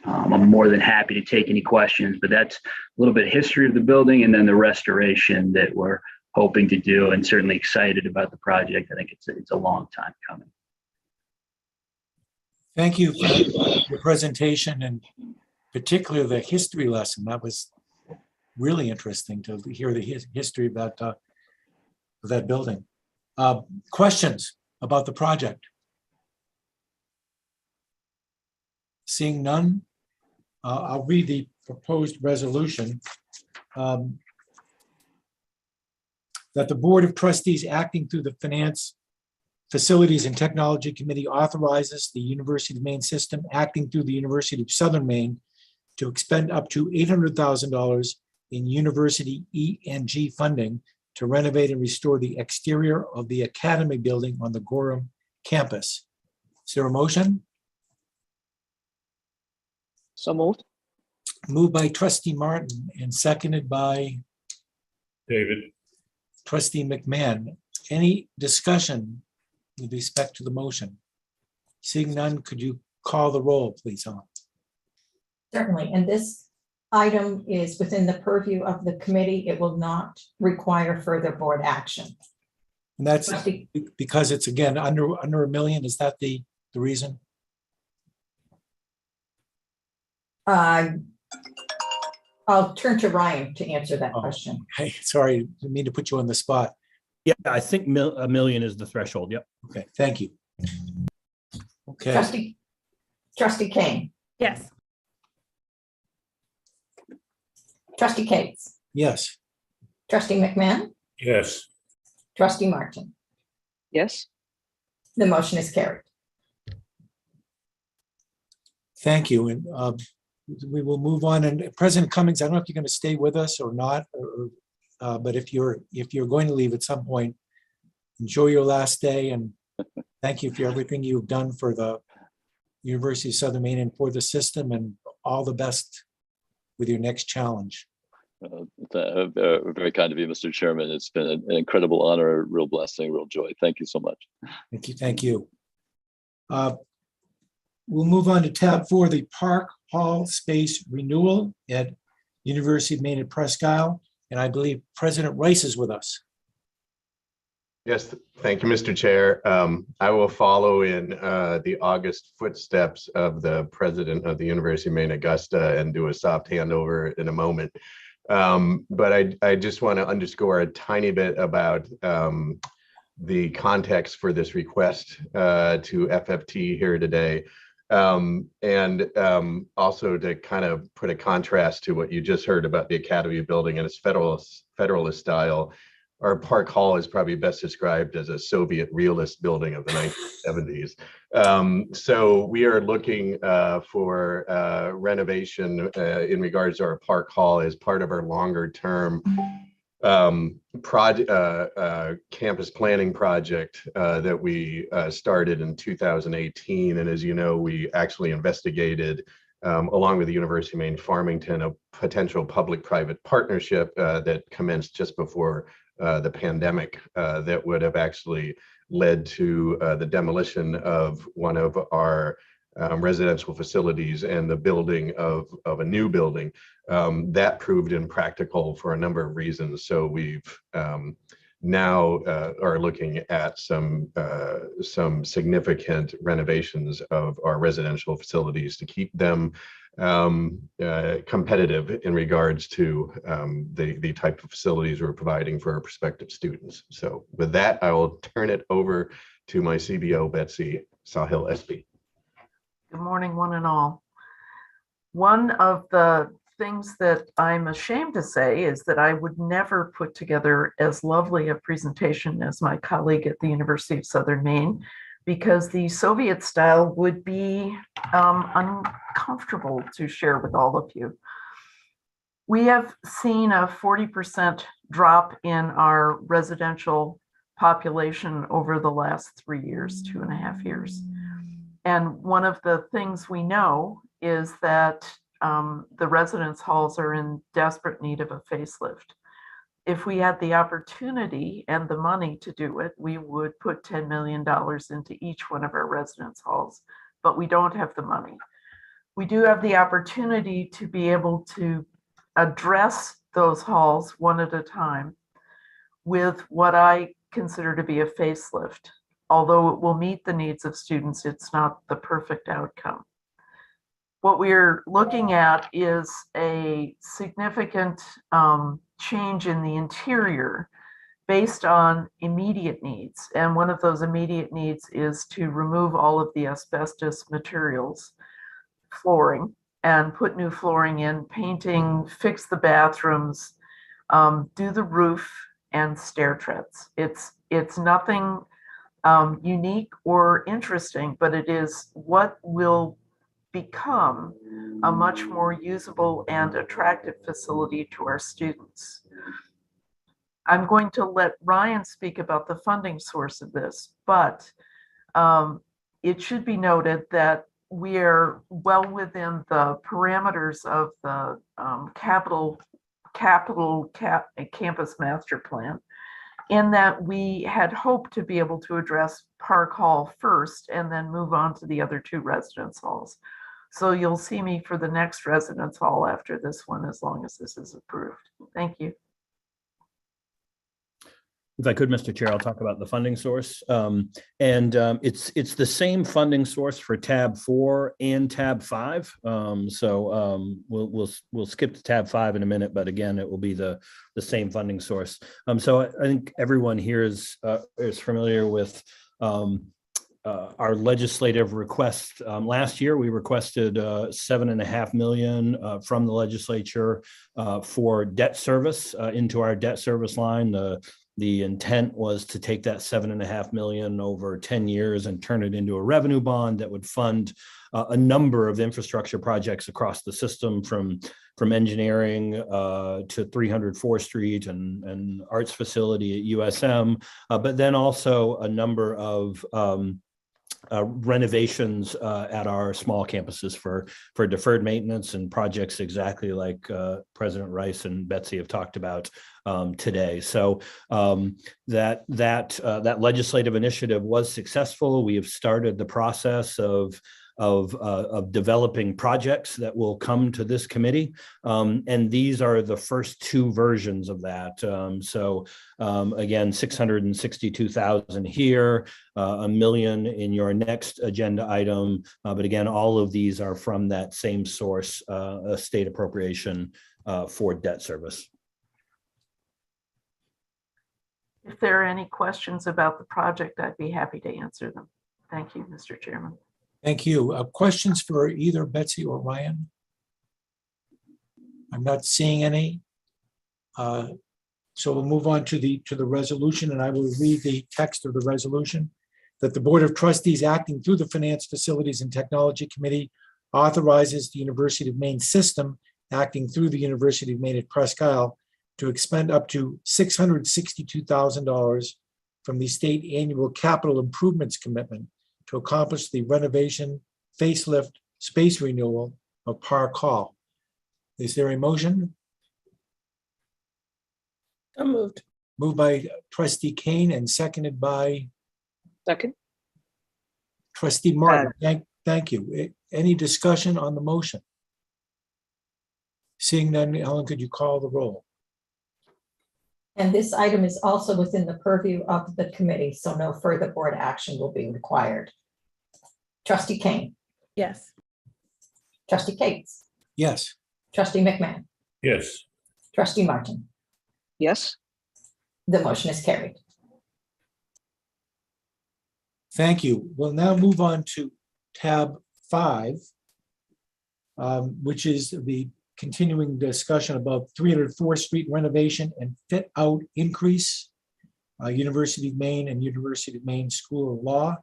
I'm more than happy to take any questions, but that's a little bit of history of the building and then the restoration that we're hoping to do, and certainly excited about the project. I think it's a long time coming. Thank you for your presentation, and particularly the history lesson. That was really interesting to hear the history about that building. Questions about the project? Seeing none, I'll read the proposed resolution. That the Board of Trustees, acting through the Finance, Facilities and Technology Committee, authorizes the University of Maine system, acting through the University of Southern Maine, to expend up to $800,000 in university E&G funding to renovate and restore the exterior of the Academy building on the Gorham campus. Is there a motion? So moved. Moved by Trustee Martin and seconded by David, Trustee McMahon. Any discussion with respect to the motion? Seeing none, could you call the roll, please, Helen? Certainly, and this item is within the purview of the committee. It will not require further board action. And that's Trustee- because it's, again, under $1 million. Is that the reason? I'll turn to Ryan to answer that question. Hey, sorry, didn't mean to put you on the spot. Yeah, I think $1 million is the threshold. Yep. Okay, thank you. Okay, Trustee Kane, Yes. Trustee Cates, yes, Trustee McMahon, yes, Trustee Martin. Yes. The motion is carried. thank you. And we will move on. And President Cummings, I don't know if you're going to stay with us or not, but if you're going to leave at some point, enjoy your last day, and thank you for everything you've done for the University of Southern Maine and for the system, and all the best with your next challenge. Very kind of you, Mr. Chairman. It's been an incredible honor, a real blessing, real joy. Thank you so much. Thank you. Thank you. We'll move on to tab 4, the Park Hall space renewal at University of Maine at Presque Isle. And I believe President Rice is with us. Yes, thank you, Mr. Chair. I will follow in the August footsteps of the president of the University of Maine, Augusta, and do a soft handover in a moment. But I just want to underscore a tiny bit about the context for this request to FFT here today. And also to kind of put a contrast to what you just heard about the Academy building and its Federalist style. Our Park Hall is probably best described as a Soviet realist building of the 1970s. So we are looking for renovation in regards to our Park Hall as part of our longer term campus planning project that we started in 2018. And as you know, we actually investigated along with the University of Maine Farmington, a potential public-private partnership that commenced just before the pandemic that would have actually led to the demolition of one of our residential facilities and the building of a new building. That proved impractical for a number of reasons. So we've now are looking at some significant renovations of our residential facilities to keep them competitive in regards to the type of facilities we're providing for our prospective students. So with that, I will turn it over to my CBO, Betsy Sahil SB. Good morning, one and all. One of the things that I'm ashamed to say is that I would never put together as lovely a presentation as my colleague at the University of Southern Maine, because the Soviet style would be uncomfortable to share with all of you. We have seen a 40% drop in our residential population over the last 3 years, 2.5 years. And one of the things we know is that the residence halls are in desperate need of a facelift. If we had the opportunity and the money to do it, we would put $10 million into each one of our residence halls, but we don't have the money. We do have the opportunity to be able to address those halls one at a time with what I consider to be a facelift. Although it will meet the needs of students, it's not the perfect outcome. What we're looking at is a significant change in the interior based on immediate needs. And one of those immediate needs is to remove all of the asbestos materials, flooring, and put new flooring in, painting, fix the bathrooms, do the roof and stair treads. It's nothing unique or interesting, but it is what will become a much more usable and attractive facility to our students. I'm going to let Ryan speak about the funding source of this, but it should be noted that we are well within the parameters of the campus master plan, in that we had hoped to be able to address Park Hall first and then move on to the other two residence halls. So you'll see me for the next residence hall after this one, as long as this is approved. Thank you. If I could, Mr. Chair, I'll talk about the funding source. It's the same funding source for tab 4 and tab 5. We'll skip to tab 5 in a minute, but again, it will be the same funding source. So I think everyone here is familiar with our legislative request. Last year, we requested $7.5 million from the legislature for debt service into our debt service line. The intent was to take that $7.5 million over 10 years and turn it into a revenue bond that would fund a number of infrastructure projects across the system, from engineering to 300 4th Street and arts facility at USM, but then also a number of renovations at our small campuses for deferred maintenance and projects exactly like President Rice and Betsy have talked about today. So that legislative initiative was successful. We have started the process of developing projects that will come to this committee. And these are the first two versions of that. Again, 662,000 here, $1 million in your next agenda item. But again, all of these are from that same source, a state appropriation for debt service. If there are any questions about the project, I'd be happy to answer them. Thank you, Mr. Chairman. Thank you. Questions for either Betsy or Ryan? I'm not seeing any. So we'll move on to the resolution, and I will read the text of the resolution. That the Board of Trustees, acting through the Finance, Facilities, and Technology Committee, authorizes the University of Maine system, acting through the University of Maine at Presque Isle, to expend up to $662,000 from the state annual capital improvements commitment to accomplish the renovation, facelift, space renewal of Park Hall. Is there a motion? So moved. Moved by Trustee Kane and seconded by Second. Trustee Martin. Thank you. Any discussion on the motion? Seeing none, Ellen, could you call the roll? And this item is also within the purview of the committee, so no further board action will be required. Trustee Kane, Yes. Trustee Cates, Yes. Trustee McMahon, Yes. Trustee Martin. Yes. The motion is carried. Thank you. We'll now move on to tab 5, which is the continuing discussion about 304th Street renovation and fit out increase, University of Maine and University of Maine School of Law.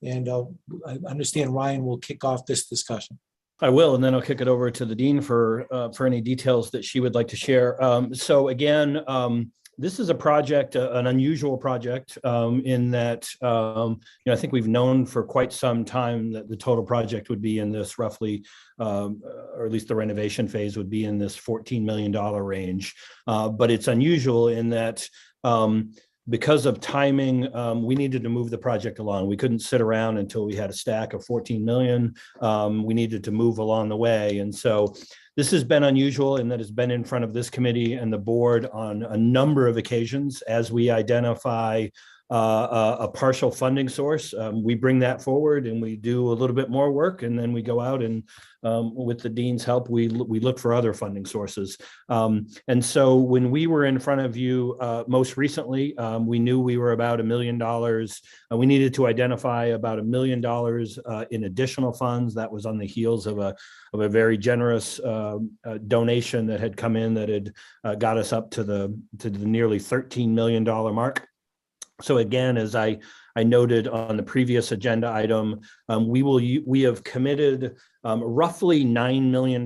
And I understand Ryan will kick off this discussion. I will, and then I'll kick it over to the dean for any details that she would like to share. So again, this is a project, an unusual project in that, I think we've known for quite some time that the total project would be in this roughly, or at least the renovation phase would be in this $14 million range. But it's unusual in that because of timing, we needed to move the project along. We couldn't sit around until we had a stack of 14 million. We needed to move along the way. And so this has been unusual in that it's been in front of this committee and the board on a number of occasions as we identify a partial funding source. We bring that forward and we do a little bit more work, and then we go out and with the dean's help, we look for other funding sources. And so when we were in front of you most recently, we knew we were about $1 million. We needed to identify about $1 million in additional funds. That was on the heels of a very generous donation that had come in that had got us up to the nearly $13 million mark. So again, as I noted on the previous agenda item, we have committed roughly $9 million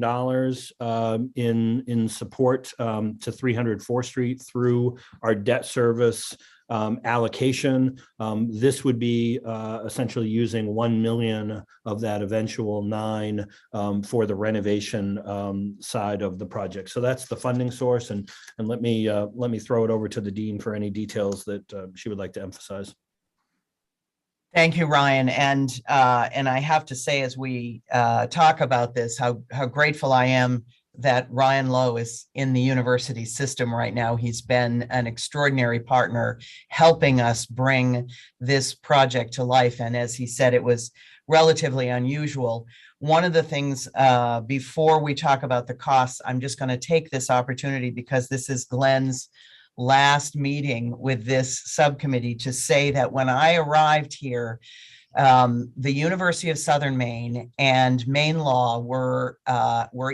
in support to 304th Street through our debt service allocation. This would be essentially using 1 million of that eventual 9 for the renovation side of the project. So that's the funding source, and let me throw it over to the dean for any details that she would like to emphasize. Thank you, Ryan. And I have to say, as we talk about this, how grateful I am that Ryan Lowe is in the university system right now. He's been an extraordinary partner helping us bring this project to life. And as he said, it was relatively unusual. One of the things before we talk about the costs, I'm just going to take this opportunity because this is Glenn's last meeting with this subcommittee to say that when I arrived here, the University of Southern Maine and Maine Law were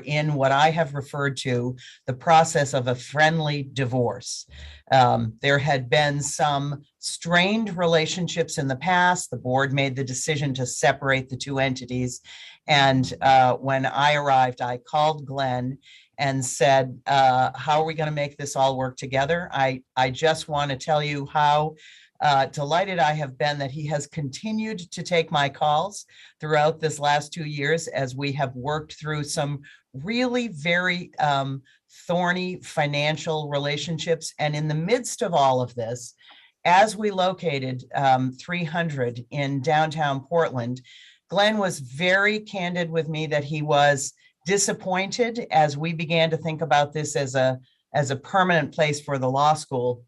in what I have referred to the process of a friendly divorce. There had been some strained relationships in the past. The board made the decision to separate the two entities. And when I arrived, I called Glenn and said, how are we going to make this all work together? I just want to tell you how delighted I have been that he has continued to take my calls throughout this last 2 years as we have worked through some really very thorny financial relationships. And in the midst of all of this, as we located 300 in downtown Portland, Glenn was very candid with me that he was disappointed as we began to think about this as a permanent place for the law school.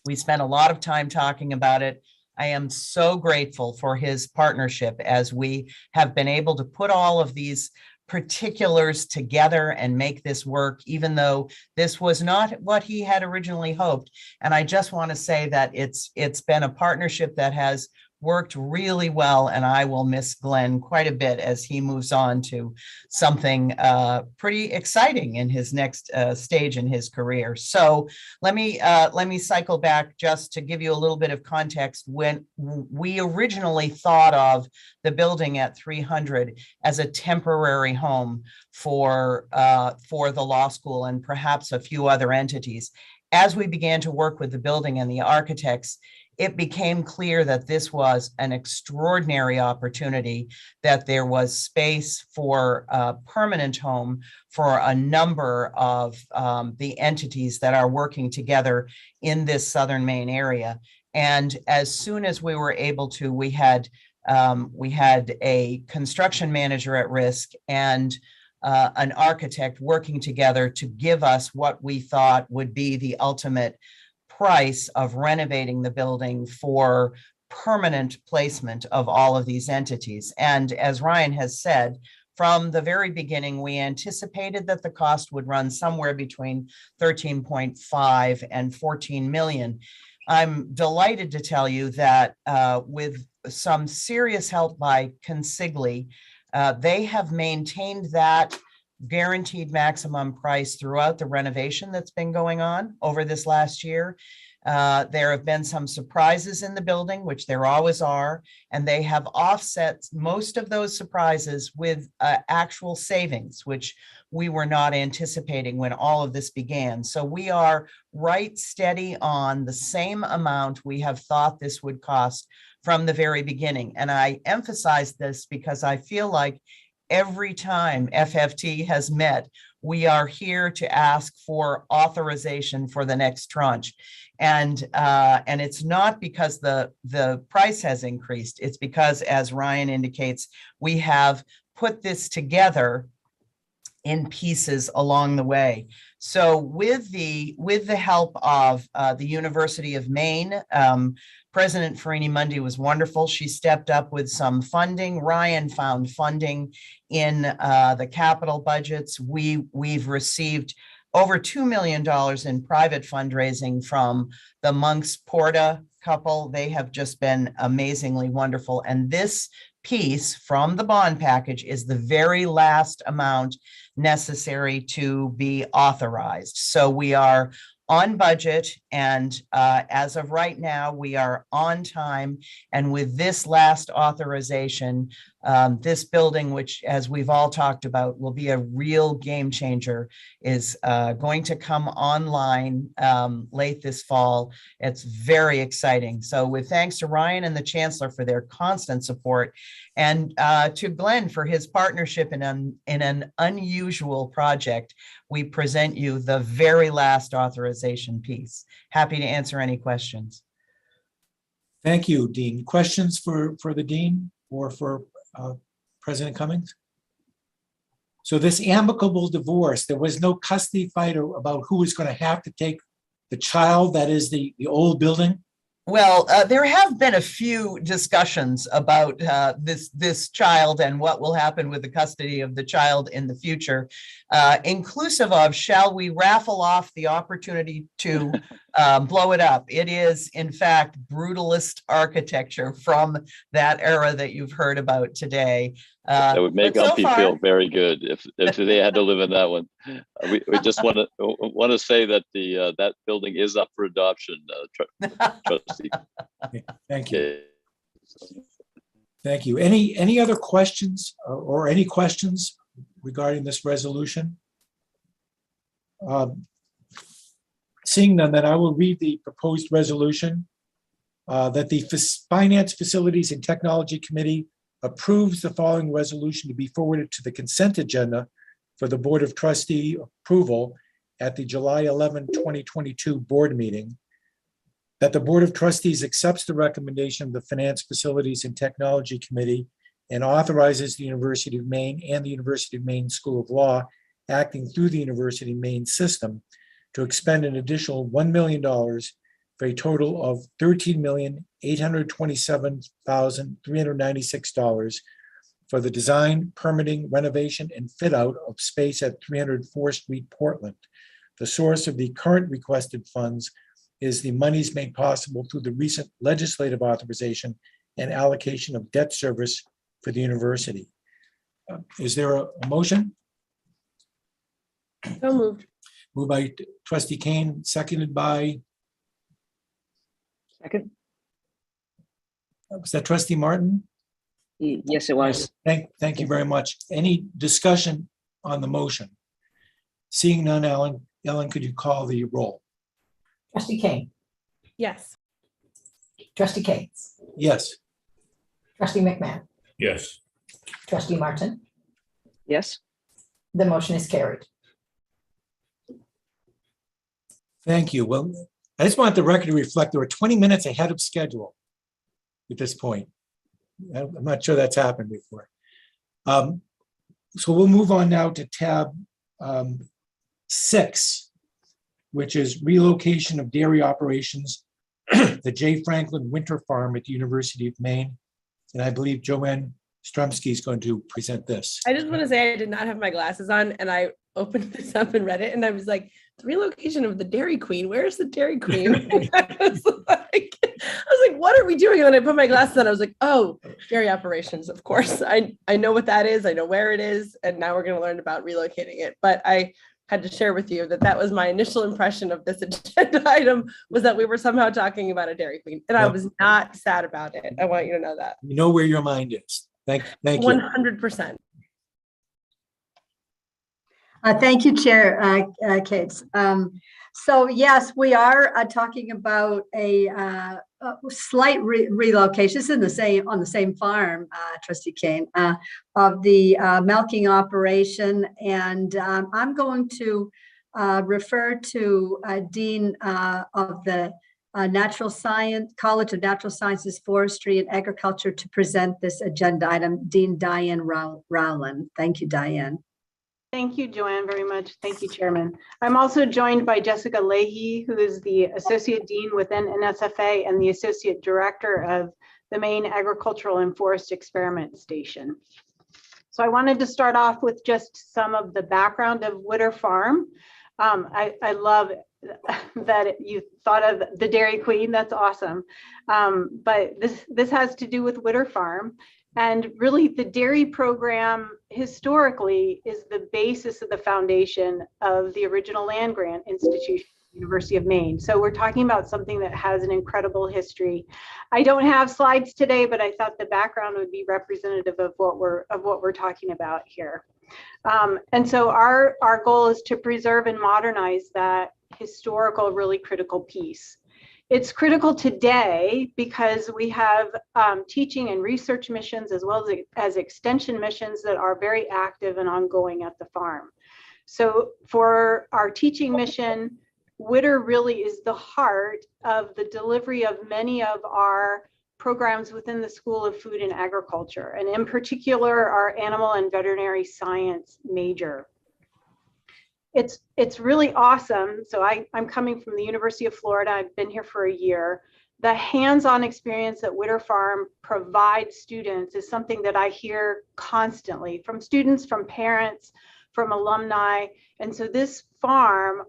We spent a lot of time talking about it. I am so grateful for his partnership as we have been able to put all of these particulars together and make this work, even though this was not what he had originally hoped. And I just want to say that it's been a partnership that has worked really well, and I will miss Glenn quite a bit as he moves on to something pretty exciting in his next stage in his career. So let me cycle back just to give you a little bit of context. When we originally thought of the building at 300 as a temporary home for the law school and perhaps a few other entities, as we began to work with the building and the architects, it became clear that this was an extraordinary opportunity, that there was space for a permanent home for a number of the entities that are working together in this Southern Maine area. And as soon as we were able to, we had a construction manager at risk and an architect working together to give us what we thought would be the ultimate price of renovating the building for permanent placement of all of these entities. And as Ryan has said, from the very beginning, we anticipated that the cost would run somewhere between 13.5 and 14 million. I'm delighted to tell you that with some serious help by Consigli, they have maintained that guaranteed maximum price throughout the renovation that's been going on over this last year. There have been some surprises in the building, which there always are, and they have offset most of those surprises with actual savings, which we were not anticipating when all of this began. So we are right steady on the same amount we have thought this would cost from the very beginning. And I emphasize this because I feel like every time FFT has met, we are here to ask for authorization for the next tranche. And it's not because the price has increased. It's because, as Ryan indicates, we have put this together in pieces along the way. So with the help of the University of Maine, President Farini Mundy was wonderful. She stepped up with some funding. Ryan found funding in the capital budgets. We've received over $2 million in private fundraising from the Monks Porta couple. They have just been amazingly wonderful. And this piece from the bond package is the very last amount necessary to be authorized. So we are on budget, and as of right now, we are on time. And with this last authorization, this building, which, as we've all talked about, will be a real game changer, is going to come online late this fall. It's very exciting. So with thanks to Ryan and the Chancellor for their constant support, and to Glenn for his partnership in an unusual project, we present you the very last authorization piece. Happy to answer any questions. Thank you, Dean. Questions for the Dean or for President Cummings? So this amicable divorce, there was no custody fight about who was going to have to take the child that is the old building? Well, there have been a few discussions about this child and what will happen with the custody of the child in the future, inclusive of, shall we raffle off the opportunity to blow it up? It is, in fact, brutalist architecture from that era that you've heard about today. That would make Umpy feel very good if they had to live in that one. We just want to say that that building is up for adoption, trustee. Thank you. Thank you. Any other questions or any questions regarding this resolution? Seeing none, then I will read the proposed resolution that the Finance, Facilities, and Technology Committee approves the following resolution to be forwarded to the consent agenda for the Board of Trustee approval at the July 11, 2022 board meeting. That the Board of Trustees accepts the recommendation of the Finance, Facilities, and Technology Committee and authorizes the University of Maine and the University of Maine School of Law, acting through the University of Maine system, to expend an additional $1 million for a total of $13,827,396 for the design, permitting, renovation, and fit out of space at 300 4th Street, Portland. The source of the current requested funds is the monies made possible through the recent legislative authorization and allocation of debt service for the university. Is there a motion? So moved. Moved by Trustee Kane, seconded by, Second. was that Trustee Martin? Yes, it was. Thank you very much. Any discussion on the motion? Seeing none, Ellen, could you call the roll? Trustee Kane, Yes. Trustee Cates, Yes. Trustee McMahon, Yes. Trustee Martin. Yes. The motion is carried. Thank you. Well, I just want the record to reflect there were 20 minutes ahead of schedule at this point. I'm not sure that's happened before. So we'll move on now to tab 6, which is relocation of dairy operations, the J. Franklin Winter Farm at the University of Maine. And I believe Joanne Strumsky is going to present this. I just want to say I did not have my glasses on, and I opened this up and read it, and I was like, the relocation of the Dairy Queen. Where's the Dairy Queen? I was like, what are we doing? And then I put my glasses on. I was like, oh, dairy operations. Of course, I know what that is. I know where it is, and now we're going to learn about relocating it. But I had to share with you that was my initial impression of this agenda item, was that we were somehow talking about a Dairy Queen, and I was not sad about it. I want you to know that. You know where your mind is. Thank you. 100%. Thank you, Chair Kate. So yes, we are talking about a slight relocation. It's on the same farm, Trustee Kane, of the milking operation, and I'm going to refer to Dean of the College of Natural Sciences, Forestry, and Agriculture to present this agenda item. Dean Diane Rowland. Thank you, Diane. Thank you, Joanne, very much. Thank you, Chairman. I'm also joined by Jessica Leahy, who is the Associate Dean within NSFA and the Associate Director of the Maine Agricultural and Forest Experiment Station. So I wanted to start off with just some of the background of Witter Farm. I love that you thought of the Dairy Queen. That's awesome. But this has to do with Witter Farm. And really, the dairy program historically is the basis of the foundation of the original land grant institution, University of Maine. So we're talking about something that has an incredible history. I don't have slides today, but I thought the background would be representative of what we're talking about here. And so our goal is to preserve and modernize that historical, really critical piece. It's critical today because we have teaching and research missions as well as extension missions that are very active and ongoing at the farm. So for our teaching mission, Witter really is the heart of the delivery of many of our programs within the School of Food and Agriculture, and in particular, our animal and veterinary science major. It's really awesome. So I'm coming from the University of Florida. I've been here for a year. The hands-on experience that Witter Farm provides students is something that I hear constantly from students, from parents, from alumni. And so this farm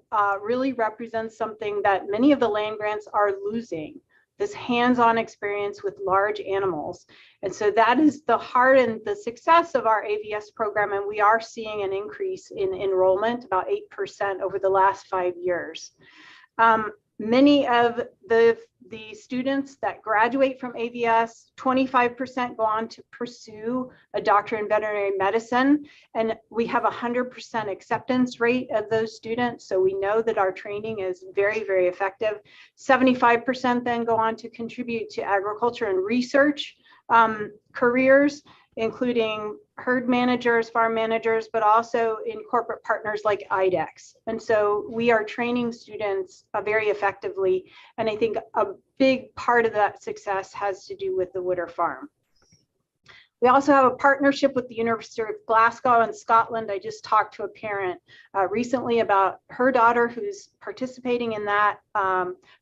really represents something that many of the land grants are losing, this hands-on experience with large animals. And so that is the heart and the success of our AVS program. And we are seeing an increase in enrollment, about 8% over the last 5 years. Many of the students that graduate from AVS, 25% go on to pursue a doctorate in veterinary medicine. And we have a 100% acceptance rate of those students. So we know that our training is very, very effective. 75% then go on to contribute to agriculture and research careers, including herd managers, farm managers, but also in corporate partners like IDEX. And so we are training students very effectively. And I think a big part of that success has to do with the Witter Farm. We also have a partnership with the University of Glasgow in Scotland. I just talked to a parent recently about her daughter who's participating in that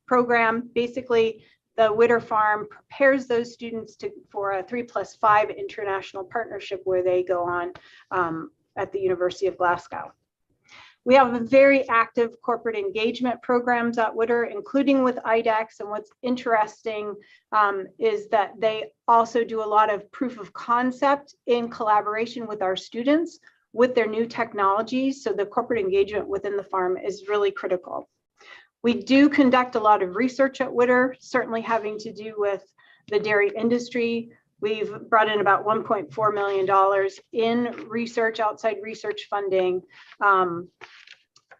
program. Basically, the Witter Farm prepares those students for a 3+5 international partnership where they go on at the University of Glasgow. We have a very active corporate engagement programs at Witter, including with IDEX. And what's interesting is that they also do a lot of proof of concept in collaboration with our students with their new technologies. So the corporate engagement within the farm is really critical. We do conduct a lot of research at Witter, certainly having to do with the dairy industry. We've brought in about $1.4 million in research, outside research funding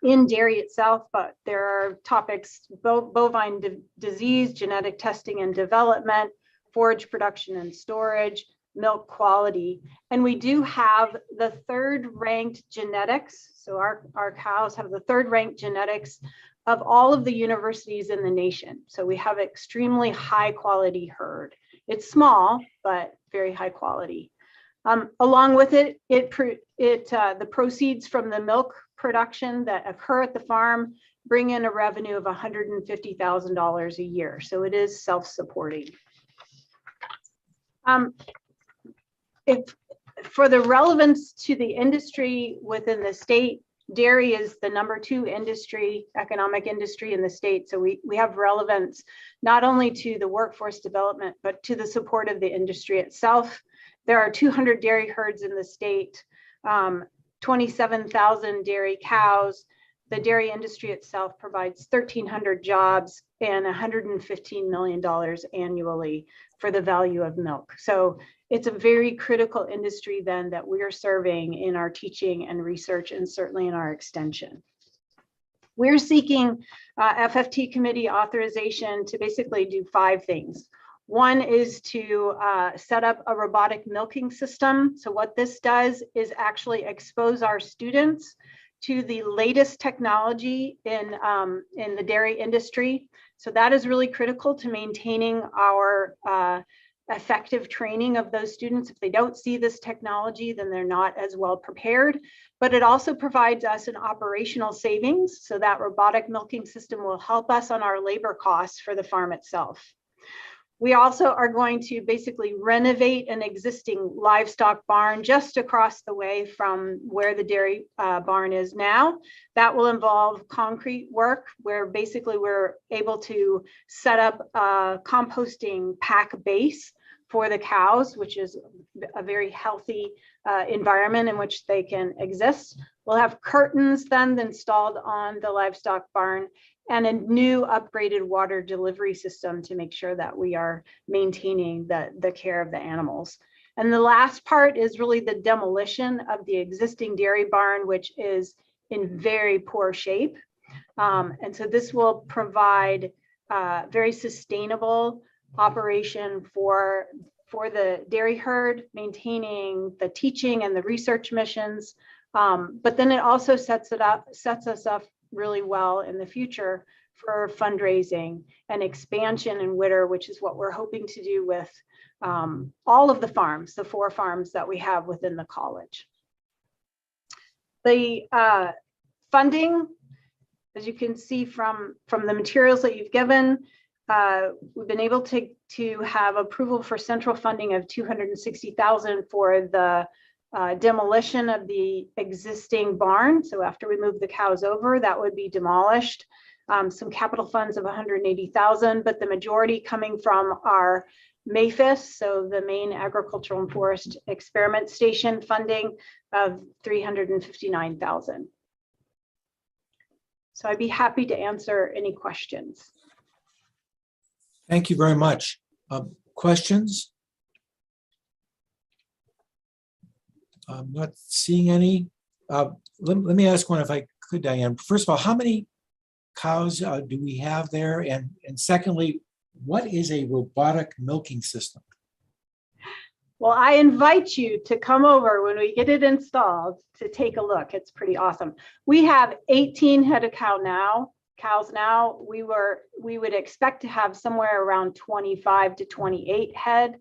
in dairy itself, but there are topics, bovine disease, genetic testing and development, forage production and storage, milk quality. And we do have the 3rd ranked genetics. So our cows have the 3rd ranked genetics of all of the universities in the nation. So we have extremely high quality herd. It's small, but very high quality. Along with it, the proceeds from the milk production that occur at the farm bring in a revenue of $150,000 a year. So it is self-supporting. If for the relevance to the industry within the state, Dairy is the #2 industry, economic industry in the state. So we have relevance not only to the workforce development, but to the support of the industry itself. There are 200 dairy herds in the state, 27,000 dairy cows. The dairy industry itself provides 1,300 jobs and $115 million annually for the value of milk. So it's a very critical industry then that we are serving in our teaching and research, and certainly in our extension. We're seeking FFT committee authorization to basically do 5 things. One is to set up a robotic milking system. So what this does is actually expose our students to the latest technology in the dairy industry. So that is really critical to maintaining our effective training of those students. If they don't see this technology, then they're not as well prepared. But it also provides us an operational savings. So that robotic milking system will help us on our labor costs for the farm itself. We also are going to basically renovate an existing livestock barn just across the way from where the dairy barn is now. That will involve concrete work where basically we're able to set up a composting pack base for the cows, which is a very healthy environment in which they can exist. We'll have curtains then installed on the livestock barn, and a new upgraded water delivery system to make sure that we are maintaining the care of the animals. And the last part is really the demolition of the existing dairy barn, which is in very poor shape. And so this will provide very sustainable operation for the dairy herd, maintaining the teaching and the research missions. But then it also sets us up really well in the future for fundraising and expansion in Whittier, which is what we're hoping to do with all of the farms, the 4 farms that we have within the college. The funding, as you can see from the materials that you've given, we've been able to have approval for central funding of $260,000 for the demolition of the existing barn. So after we move the cows over, that would be demolished. Some capital funds of $180,000, but the majority coming from our MAFIS, so the Maine Agricultural and Forest Experiment Station funding of $359,000. So I'd be happy to answer any questions. Thank you very much. Questions? I'm not seeing any. Let me ask one if I could, Diane. First of all, how many cows do we have there? And secondly, what is a robotic milking system? Well, I invite you to come over when we get it installed to take a look. It's pretty awesome. We have 18 head of cows now. We would expect to have somewhere around 25 to 28 head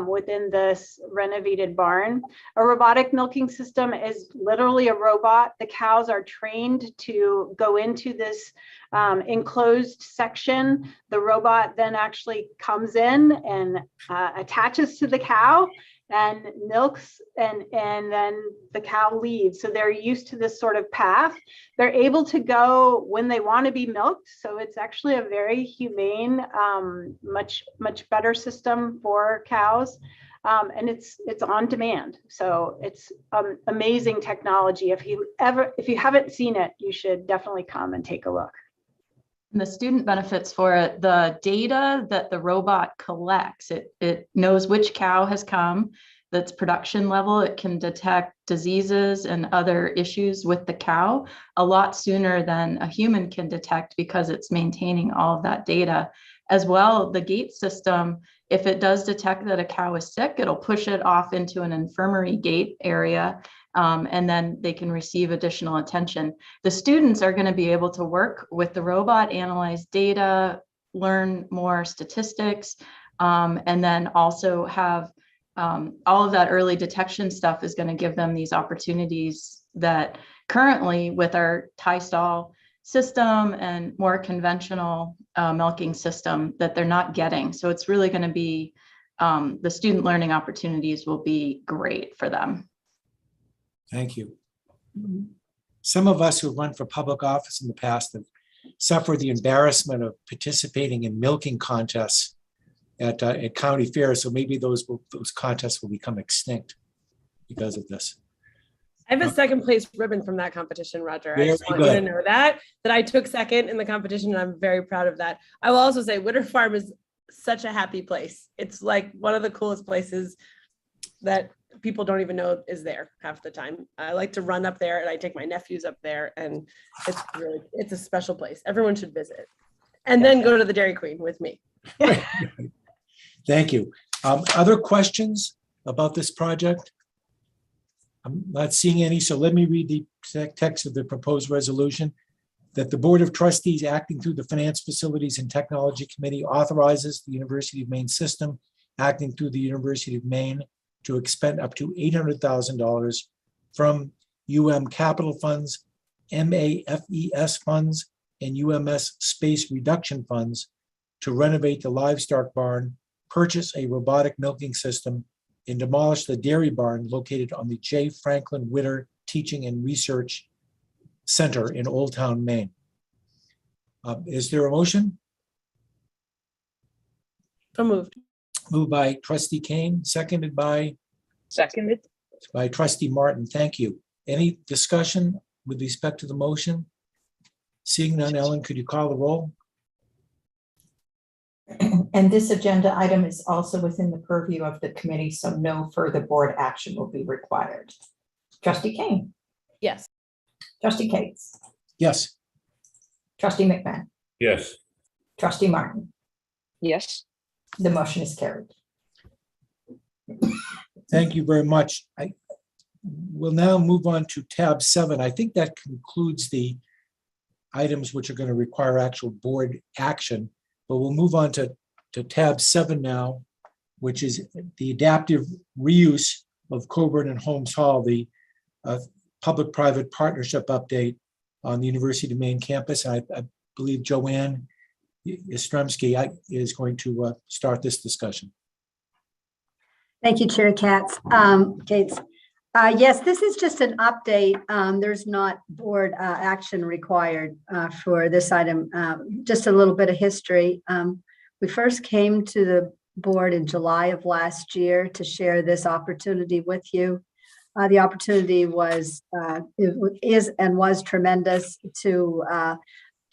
within this renovated barn. A robotic milking system is literally a robot. The cows are trained to go into this enclosed section. The robot then actually comes in and attaches to the cow and milks, and then the cow leaves. So they're used to this sort of path. They're able to go when they want to be milked. So it's actually a very humane, much better system for cows. And it's on demand. So it's amazing technology. If you haven't seen it, you should definitely come and take a look. And the student benefits for it, the data that the robot collects, it knows which cow has come, that's production level. It can detect diseases and other issues with the cow a lot sooner than a human can detect, because it's maintaining all of that data. As well, the gate system, if it does detect that a cow is sick, it'll push it off into an infirmary gate area. And then they can receive additional attention. The students are going to be able to work with the robot, analyze data, learn more statistics, and then also have all of that early detection stuff is going to give them these opportunities that currently with our tie stall system and more conventional milking system that they're not getting. So it's really going to be, the student learning opportunities will be great for them. Thank you. some of us who've run for public office in the past have suffered the embarrassment of participating in milking contests at county fairs. So maybe those contests will become extinct because of this. I have a second place ribbon from that competition, Roger. I just Very want you to good. know that I took second in the competition, and I'm very proud of that. I will also say Witter Farm is such a happy place. It's like one of the coolest places that people don't even know is there half the time. I like to run up there, and I take my nephews up there, and it's a special place. Everyone should visit. And then go to the Dairy Queen with me. Thank you. Other questions about this project? I'm not seeing any, so let me read the text of the proposed resolution. That the Board of Trustees, acting through the Finance, Facilities, and Technology Committee, authorizes the University of Maine system, acting through the University of Maine, to expend up to $800,000 from capital funds, MAFES funds, and UMS space reduction funds to renovate the livestock barn, purchase a robotic milking system, and demolish the dairy barn located on the J. Franklin Witter Teaching and Research Center in Old Town, Maine. Is there a motion? So moved. Moved by Trustee Kane, seconded by? Seconded. By Trustee Martin. Thank you. Any discussion with respect to the motion? Seeing none, Ellen, could you call the roll? And this agenda item is also within the purview of the committee, so no further board action will be required. Trustee Kane. Yes. Trustee Cates. Yes. Trustee McMahon. Yes. Trustee Martin. Yes. The motion is carried. Thank you very much. I will now move on to tab 7. I think that concludes the items which are going to require actual board action, but we'll move on to tab 7 now, which is the adaptive reuse of Coburn and Holmes Hall, the public-private partnership update on the University of Maine campus. I believe Joanne Yastrzemski is going to start this discussion. Thank you, Chair Katz. Gates. Yes, this is just an update. There's not board action required for this item. Just a little bit of history. We first came to the board in July of last year to share this opportunity with you. The opportunity was, is and was tremendous to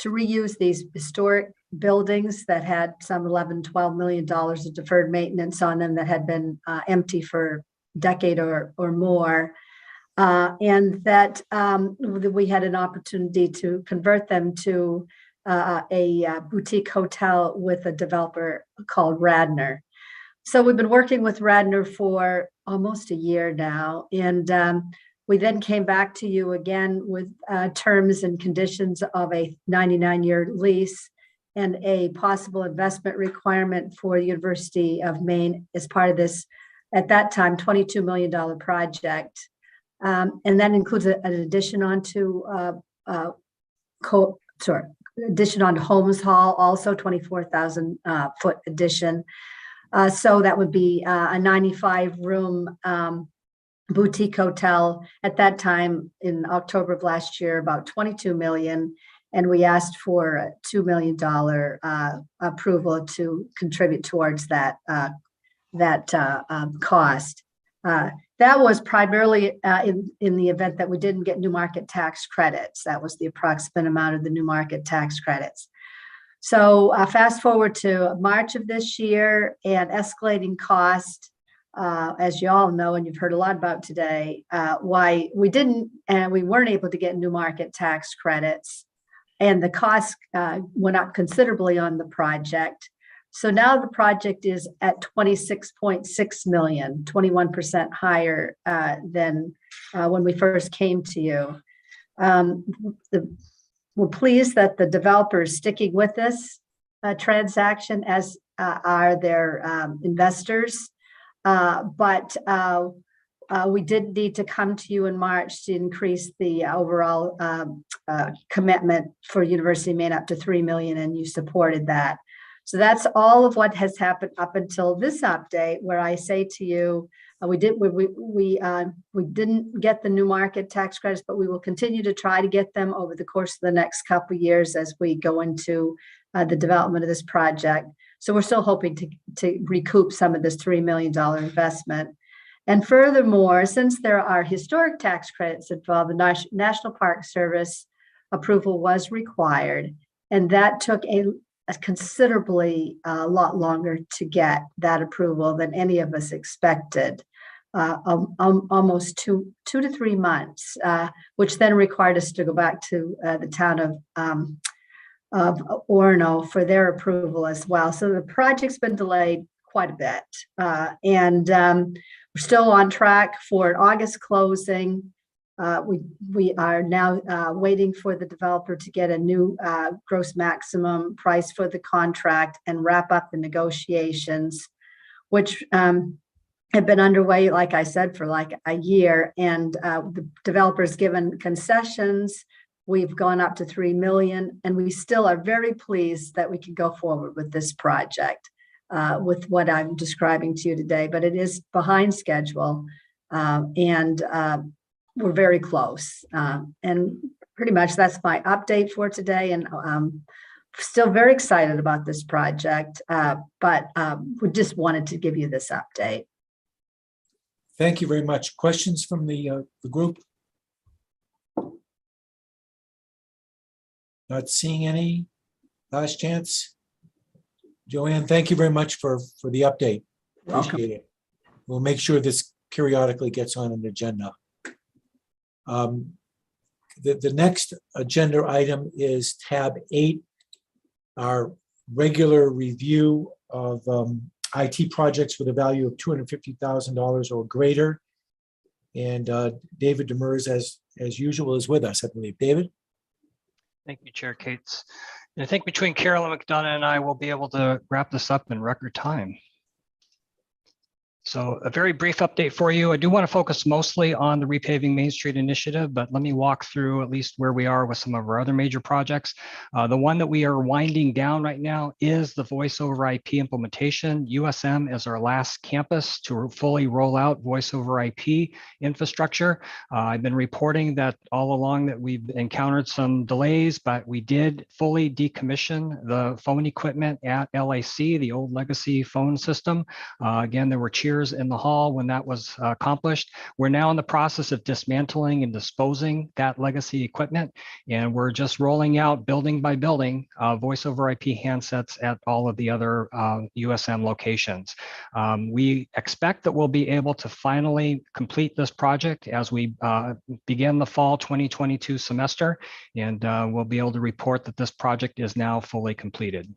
reuse these historic buildings that had some $11-12 million of deferred maintenance on them that had been empty for a decade or more. And that we had an opportunity to convert them to a boutique hotel with a developer called Radnor. So we've been working with Radnor for almost a year now. And we then came back to you again with terms and conditions of a 99-year lease and a possible investment requirement for the University of Maine as part of this, at that time, $22 million project. And that includes an addition onto addition onto Holmes Hall, also 24,000 foot addition. So that would be a 95-room boutique hotel. At that time, in October of last year, about $22 million. And we asked for a $2 million approval to contribute towards that cost. That was primarily in the event that we didn't get new market tax credits. That was the approximate amount of the new market tax credits. So fast forward to March of this year and escalating cost, as you all know, and you've heard a lot about today, why we weren't able to get new market tax credits. And the cost went up considerably on the project. So now the project is at $26.6 million, 21% higher than when we first came to you. We're pleased that the developer is sticking with this transaction, as are their investors. But we did need to come to you in March to increase the overall commitment for University of Maine up to $3 million, and you supported that. So that's all of what has happened up until this update, where I say to you We didn't get the new market tax credits, but we will continue to try to get them over the course of the next couple of years as we go into the development of this project. So we're still hoping to recoup some of this $3 million investment. And furthermore, since there are historic tax credits involved, the National Park Service approval was required, and that took a considerably lot longer to get that approval than any of us expected. Almost two to 3 months, which then required us to go back to the town of Orono for their approval as well. So the project's been delayed quite a bit, and we're still on track for an August closing. We are now waiting for the developer to get a new gross maximum price for the contract and wrap up the negotiations, which have been underway, like I said, for like a year. And the developer's given concessions. We've gone up to 3 million, and we still are very pleased that we can go forward with this project with what I'm describing to you today. But it is behind schedule, and we're very close. And pretty much that's my update for today. And still very excited about this project, but we just wanted to give you this update. Thank you very much. Questions from the group? Not seeing any. Last chance. Joanne, thank you very much for the update. Appreciate it. We'll make sure this periodically gets on an agenda. The next agenda item is tab 8, our regular review of IT projects with a value of $250,000 or greater. And David Demers, as usual, is with us, I believe. David? Thank you, Chair Cates. And I think between Carolyn McDonough and I will be able to wrap this up in record time. So a very brief update for you. I do want to focus mostly on the Repaving Main Street initiative, but let me walk through at least where we are with some of our other major projects. The one that we are winding down right now is the voice over IP implementation. USM is our last campus to fully roll out voice over IP infrastructure. I've been reporting that all along that we've encountered some delays, but we did fully decommission the phone equipment at LAC, the old legacy phone system. Again, there were cheers in the hall when that was accomplished. We're now in the process of dismantling and disposing that legacy equipment, and we're just rolling out building by building voice over IP handsets at all of the other USM locations. We expect that we'll be able to finally complete this project as we begin the fall 2022 semester, and we'll be able to report that this project is now fully completed.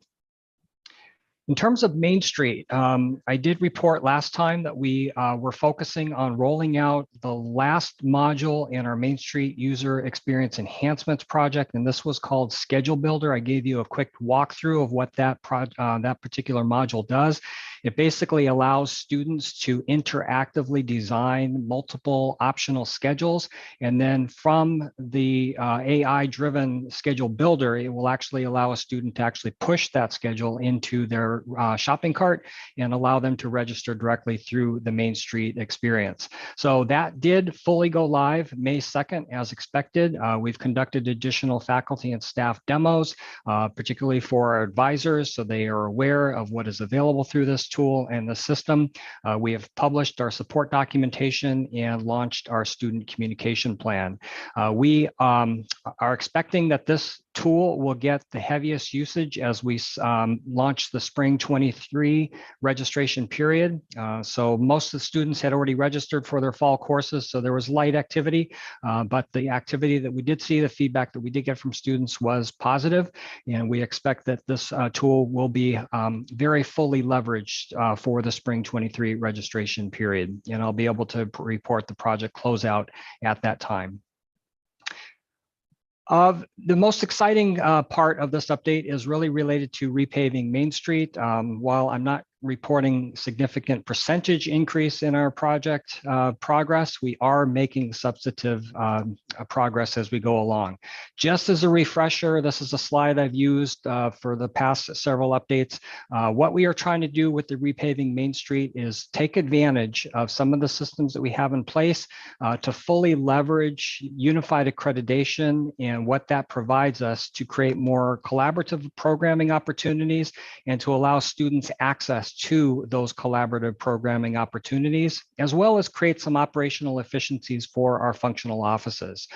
In terms of Main Street, I did report last time that we were focusing on rolling out the last module in our Main Street User Experience Enhancements project, and this was called Schedule Builder. I gave you a quick walkthrough of what that particular module does. It basically allows students to interactively design multiple optional schedules, and then from the AI-driven schedule builder, it will actually allow a student to actually push that schedule into their shopping cart and allow them to register directly through the Main Street experience. So that did fully go live May 2nd as expected. We've conducted additional faculty and staff demos, particularly for our advisors, so they are aware of what is available through this tool and the system. We have published our support documentation and launched our student communication plan. We are expecting that this tool will get the heaviest usage as we launch the spring 23 registration period. So most of the students had already registered for their fall courses, so there was light activity, but the activity that we did see, the feedback that we did get from students was positive, and we expect that this tool will be very fully leveraged for the spring 23 registration period, and I'll be able to report the project closeout at that time. The most exciting part of this update is really related to repaving Main Street. While I'm not reporting significant percentage increase in our project progress. We are making substantive progress as we go along. Just as a refresher, this is a slide I've used for the past several updates. What we are trying to do with the Repaving Main Street is take advantage of some of the systems that we have in place to fully leverage unified accreditation and what that provides us to create more collaborative programming opportunities and to allow students access to those collaborative programming opportunities, as well as create some operational efficiencies for our functional offices.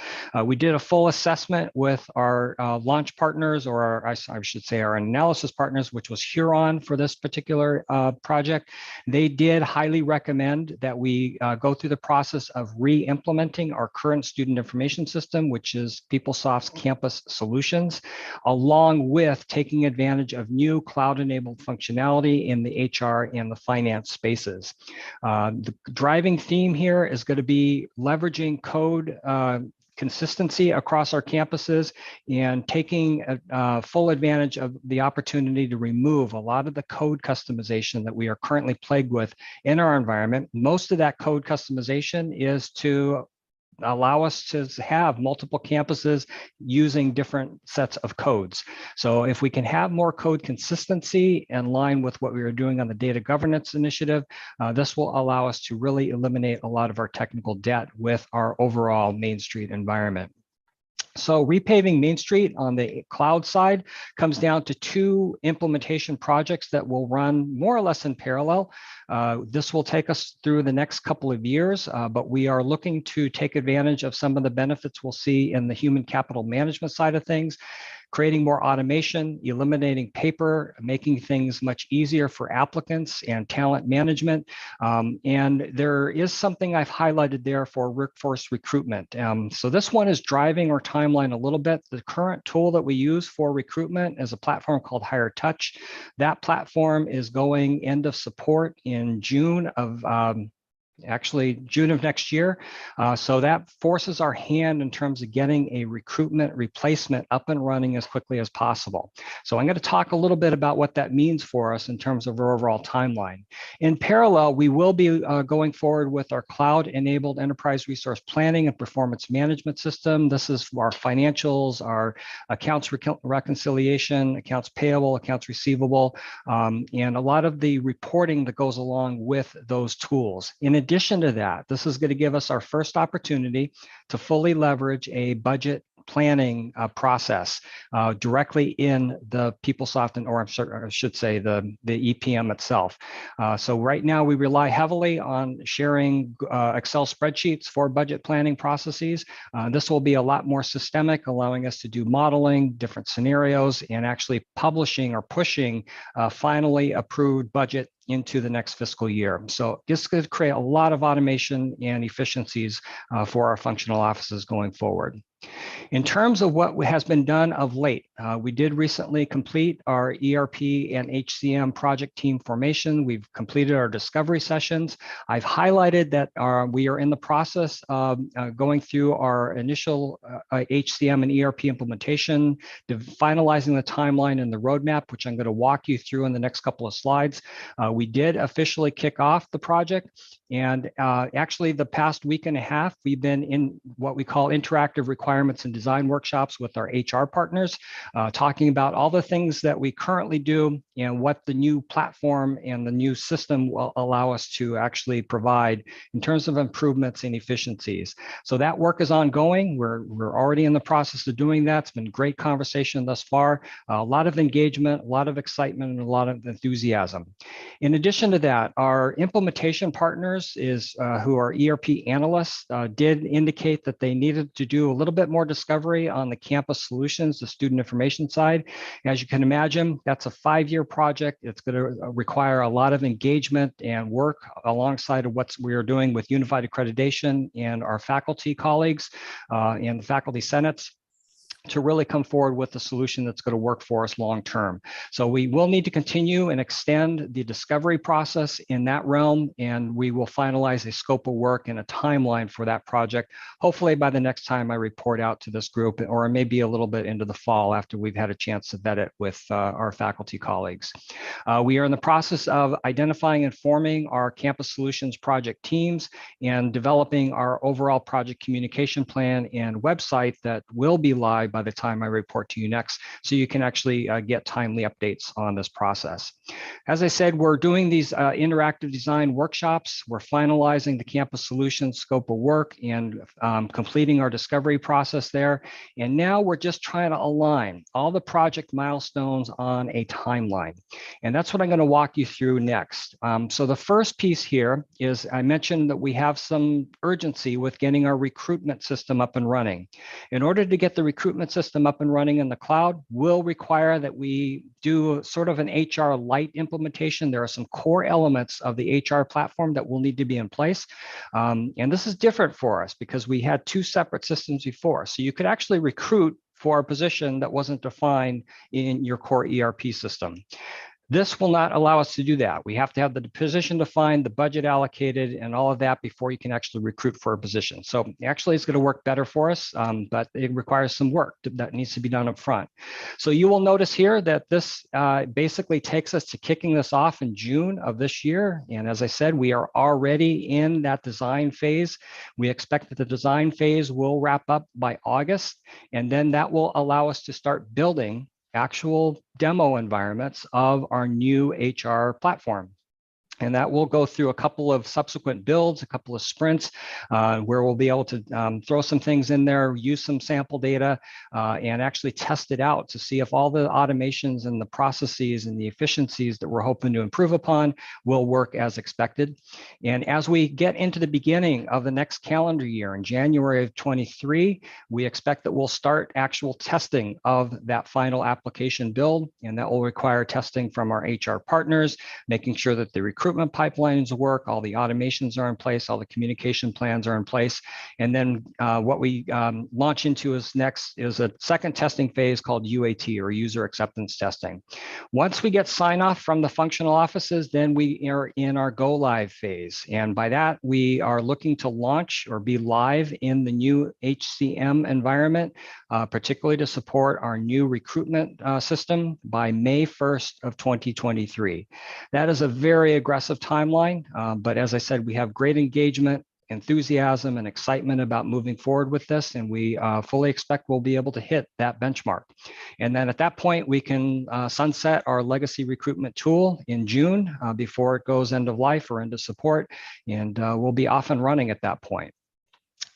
We did a full assessment with our launch partners, or I should say our analysis partners, which was Huron for this particular project. They did highly recommend that we go through the process of re-implementing our current student information system, which is PeopleSoft's Campus Solutions, along with taking advantage of new cloud-enabled functionality in the HR and the finance spaces. The driving theme here is going to be leveraging code consistency across our campuses and taking full advantage of the opportunity to remove a lot of the code customization that we are currently plagued with in our environment. Most of that code customization is to allow us to have multiple campuses using different sets of codes. So if we can have more code consistency in line with what we are doing on the data governance initiative, this will allow us to really eliminate a lot of our technical debt with our overall Main Street environment. So repaving Main Street on the cloud side comes down to two implementation projects that will run more or less in parallel. This will take us through the next couple of years, but we are looking to take advantage of some of the benefits we'll see in the human capital management side of things, creating more automation, eliminating paper, making things much easier for applicants and talent management. And there is something I've highlighted there for workforce recruitment. So this one is driving our timeline a little bit. The current tool that we use for recruitment is a platform called Hr Touch. That platform is going end of support in June of June of next year. So that forces our hand in terms of getting a recruitment replacement up and running as quickly as possible. So I'm going to talk a little bit about what that means for us in terms of our overall timeline. In parallel, we will be going forward with our cloud-enabled enterprise resource planning and performance management system. This is our financials, our accounts reconciliation, accounts payable, accounts receivable, and a lot of the reporting that goes along with those tools. In addition to that, this is going to give us our first opportunity to fully leverage a budget planning process directly in the PeopleSoft, or I should say the EPM itself. So right now we rely heavily on sharing Excel spreadsheets for budget planning processes. This will be a lot more systemic, allowing us to do modeling, different scenarios, and actually publishing or pushing finally approved budget into the next fiscal year. So this could create a lot of automation and efficiencies for our functional offices going forward. In terms of what has been done of late, we did recently complete our ERP and HCM project team formation. We've completed our discovery sessions. I've highlighted that we are in the process of going through our initial HCM and ERP implementation, finalizing the timeline and the roadmap, which I'm going to walk you through in the next couple of slides. We did officially kick off the project. And actually, the past week and a half, we've been in what we call interactive requirements and design workshops with our HR partners, talking about all the things that we currently do and what the new platform and the new system will allow us to actually provide in terms of improvements and efficiencies. So that work is ongoing. We're already in the process of doing that. It's been great conversation thus far, a lot of engagement, a lot of excitement, and a lot of enthusiasm. In addition to that, our implementation partners who are ERP analysts did indicate that they needed to do a little bit more discovery on the campus solutions, the student information side. As you can imagine, that's a 5-year project. It's going to require a lot of engagement and work alongside of what we are doing with unified accreditation and our faculty colleagues and the faculty senates. to really come forward with a solution that's going to work for us long term. So we will need to continue and extend the discovery process in that realm, and we will finalize a scope of work and a timeline for that project, hopefully by the next time I report out to this group, or maybe a little bit into the fall after we've had a chance to vet it with our faculty colleagues. We are in the process of identifying and forming our campus solutions project teams and developing our overall project communication plan and website that will be live by the time I report to you next, so you can actually get timely updates on this process. As I said, we're doing these interactive design workshops. We're finalizing the campus solutions scope of work and completing our discovery process there. And now we're just trying to align all the project milestones on a timeline. And that's what I'm going to walk you through next. So the first piece here is I mentioned that we have some urgency with getting our recruitment system up and running. In order to get the recruitment system up and running in the cloud will require that we do sort of an HR light implementation. There are some core elements of the HR platform that will need to be in place. And this is different for us because we had two separate systems before. So you could actually recruit for a position that wasn't defined in your core ERP system. This will not allow us to do that. We have to have the position defined, the budget allocated, and all of that before you can actually recruit for a position. So actually it's going to work better for us, but it requires some work that needs to be done up front. So you will notice here that this basically takes us to kicking this off in June of this year. And as I said, we are already in that design phase. We expect that the design phase will wrap up by August, and then that will allow us to start building actual demo environments of our new HR platform. And that will go through a couple of subsequent builds, a couple of sprints, where we'll be able to throw some things in there, use some sample data, and actually test it out to see if all the automations and the processes and the efficiencies that we're hoping to improve upon will work as expected. And as we get into the beginning of the next calendar year, in January of 23, we expect that we'll start actual testing of that final application build, and that will require testing from our HR partners, making sure that the recruitment pipelines work, all the automations are in place, all the communication plans are in place. And then what we launch into is next is a second testing phase called UAT, or user acceptance testing. Once we get sign off from the functional offices, then we are in our go live phase. And by that, we are looking to launch or be live in the new HCM environment, particularly to support our new recruitment system by May 1st of 2023. That is a very aggressive timeline, but as I said, we have great engagement, enthusiasm, and excitement about moving forward with this, and we fully expect we'll be able to hit that benchmark. And then at that point, we can sunset our legacy recruitment tool in June before it goes end of life or into support, and we'll be off and running at that point.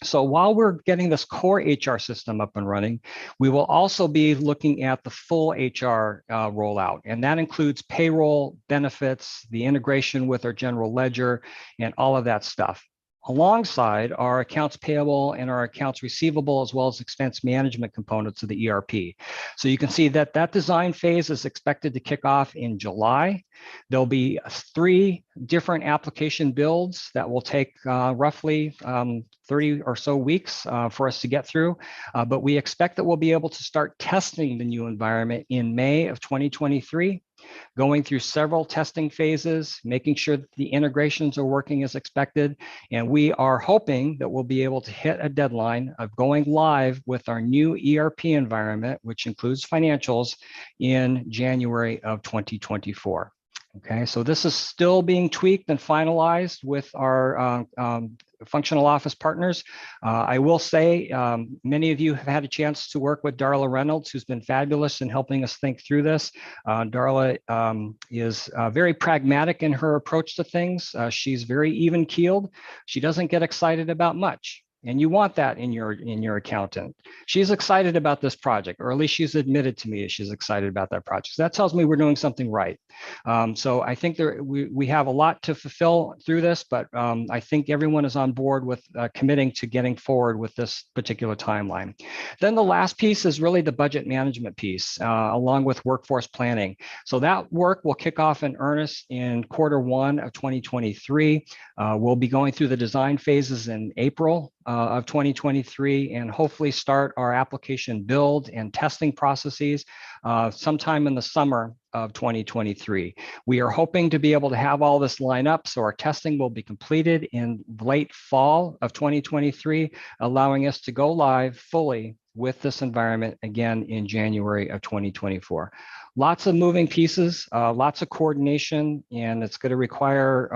So while we're getting this core HR system up and running, we will also be looking at the full HR rollout, and that includes payroll, benefits, the integration with our general ledger, and all of that stuff, alongside our accounts payable and our accounts receivable, as well as expense management components of the ERP. So you can see that that design phase is expected to kick off in July. There'll be 3 different application builds that will take roughly 30 or so weeks for us to get through. But we expect that we'll be able to start testing the new environment in May of 2023. Going through several testing phases, making sure that the integrations are working as expected. And we are hoping that we'll be able to hit a deadline of going live with our new ERP environment, which includes financials, in January of 2024. Okay, so this is still being tweaked and finalized with our functional office partners. I will say many of you have had a chance to work with Darla Reynolds, who's been fabulous in helping us think through this. Darla is very pragmatic in her approach to things. She's very even-keeled. She doesn't get excited about much. And you want that in your accountant. She's excited about this project, or at least she's admitted to me she's excited about that project. So that tells me we're doing something right. So I think we have a lot to fulfill through this, but I think everyone is on board with committing to getting forward with this particular timeline. Then the last piece is really the budget management piece, along with workforce planning. So that work will kick off in earnest in Q1 of 2023. We'll be going through the design phases in April. of 2023 and hopefully start our application build and testing processes sometime in the summer of 2023. We are hoping to be able to have all this line up, so our testing will be completed in late fall of 2023, allowing us to go live fully with this environment again in January of 2024. Lots of moving pieces, lots of coordination, and it's going to require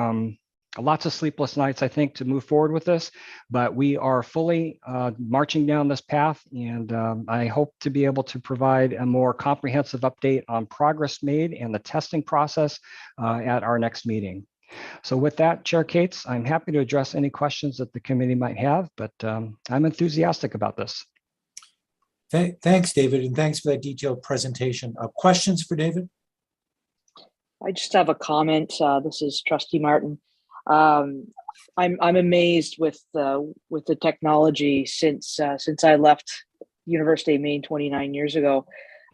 lots of sleepless nights, I think, to move forward with this, but we are fully marching down this path, and I hope to be able to provide a more comprehensive update on progress made and the testing process at our next meeting. So with that, Chair Cates, I'm happy to address any questions that the committee might have, but I'm enthusiastic about this. Thanks, David, and thanks for that detailed presentation. Questions for David? I just have a comment. This is Trustee Martin. I'm amazed with the technology since I left University of Maine 29 years ago.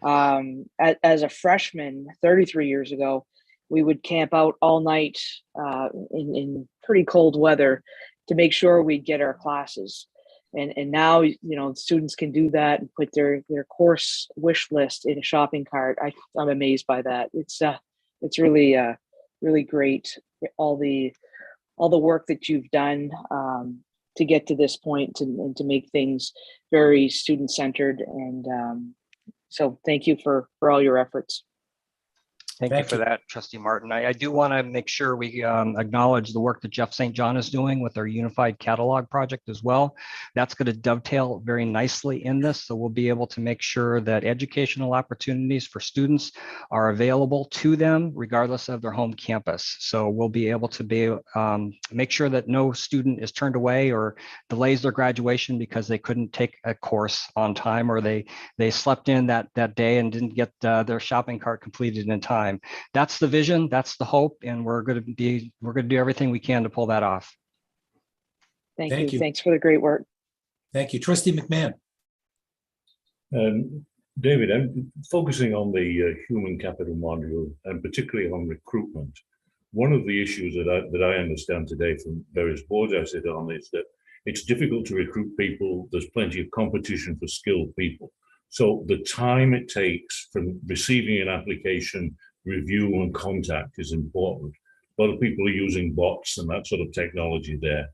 As a freshman, 33 years ago, we would camp out all night in pretty cold weather to make sure we'd get our classes. And now, you know, students can do that and put their course wish list in a shopping cart. I'm amazed by that. It's really really great. All the work that you've done to get to this point and to make things very student centered. And so thank you for all your efforts. Thank you for that, Trustee Martin. I do want to make sure we acknowledge the work that Jeff St. John is doing with our unified catalog project as well. That's going to dovetail very nicely in this. So we'll be able to make sure that educational opportunities for students are available to them regardless of their home campus. So we'll be able to make sure that no student is turned away or delays their graduation because they couldn't take a course on time, or they slept in that day and didn't get their shopping cart completed in time. That's the vision, that's the hope, and we're going to do everything we can to pull that off. Thank you. Thanks for the great work. Thank you. Trustee McMahon. David, I'm focusing on the human capital module and particularly on recruitment. One of the issues that I understand today from various boards I sit on is that it's difficult to recruit people. There's plenty of competition for skilled people. So the time it takes from receiving an application, review and contact is important. A lot of people are using bots and that sort of technology there.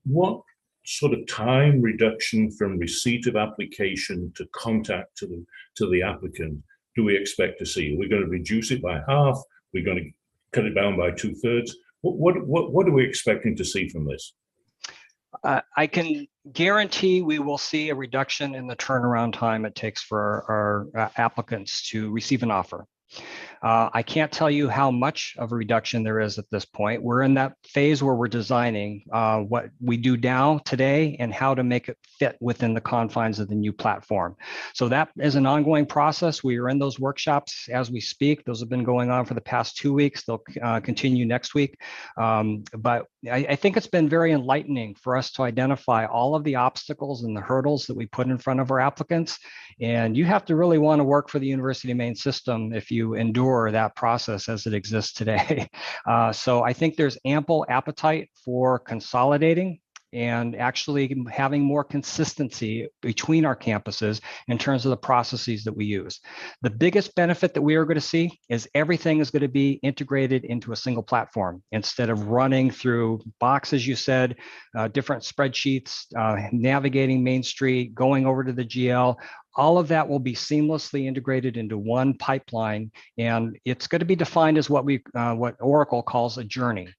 What sort of time reduction from receipt of application to contact to the applicant do we expect to see? Are we going to reduce it by half? We're going to cut it down by 2/3? What are we expecting to see from this? I can guarantee we will see a reduction in the turnaround time it takes for our applicants to receive an offer. I can't tell you how much of a reduction there is at this point. We're in that phase where we're designing what we do now today and how to make it fit within the confines of the new platform. So that is an ongoing process. We are in those workshops as we speak. Those have been going on for the past 2 weeks. They'll continue next week. But I think it's been very enlightening for us to identify all of the obstacles and the hurdles that we put in front of our applicants. And you have to really want to work for the University of Maine system if you endure that process as it exists today. So I think there's ample appetite for consolidating and actually having more consistency between our campuses in terms of the processes that we use. The biggest benefit that we are going to see is everything is going to be integrated into a single platform instead of running through boxes, you said, different spreadsheets, navigating Main Street, going over to the GL. All of that will be seamlessly integrated into one pipeline, and it's going to be defined as what Oracle calls a journey.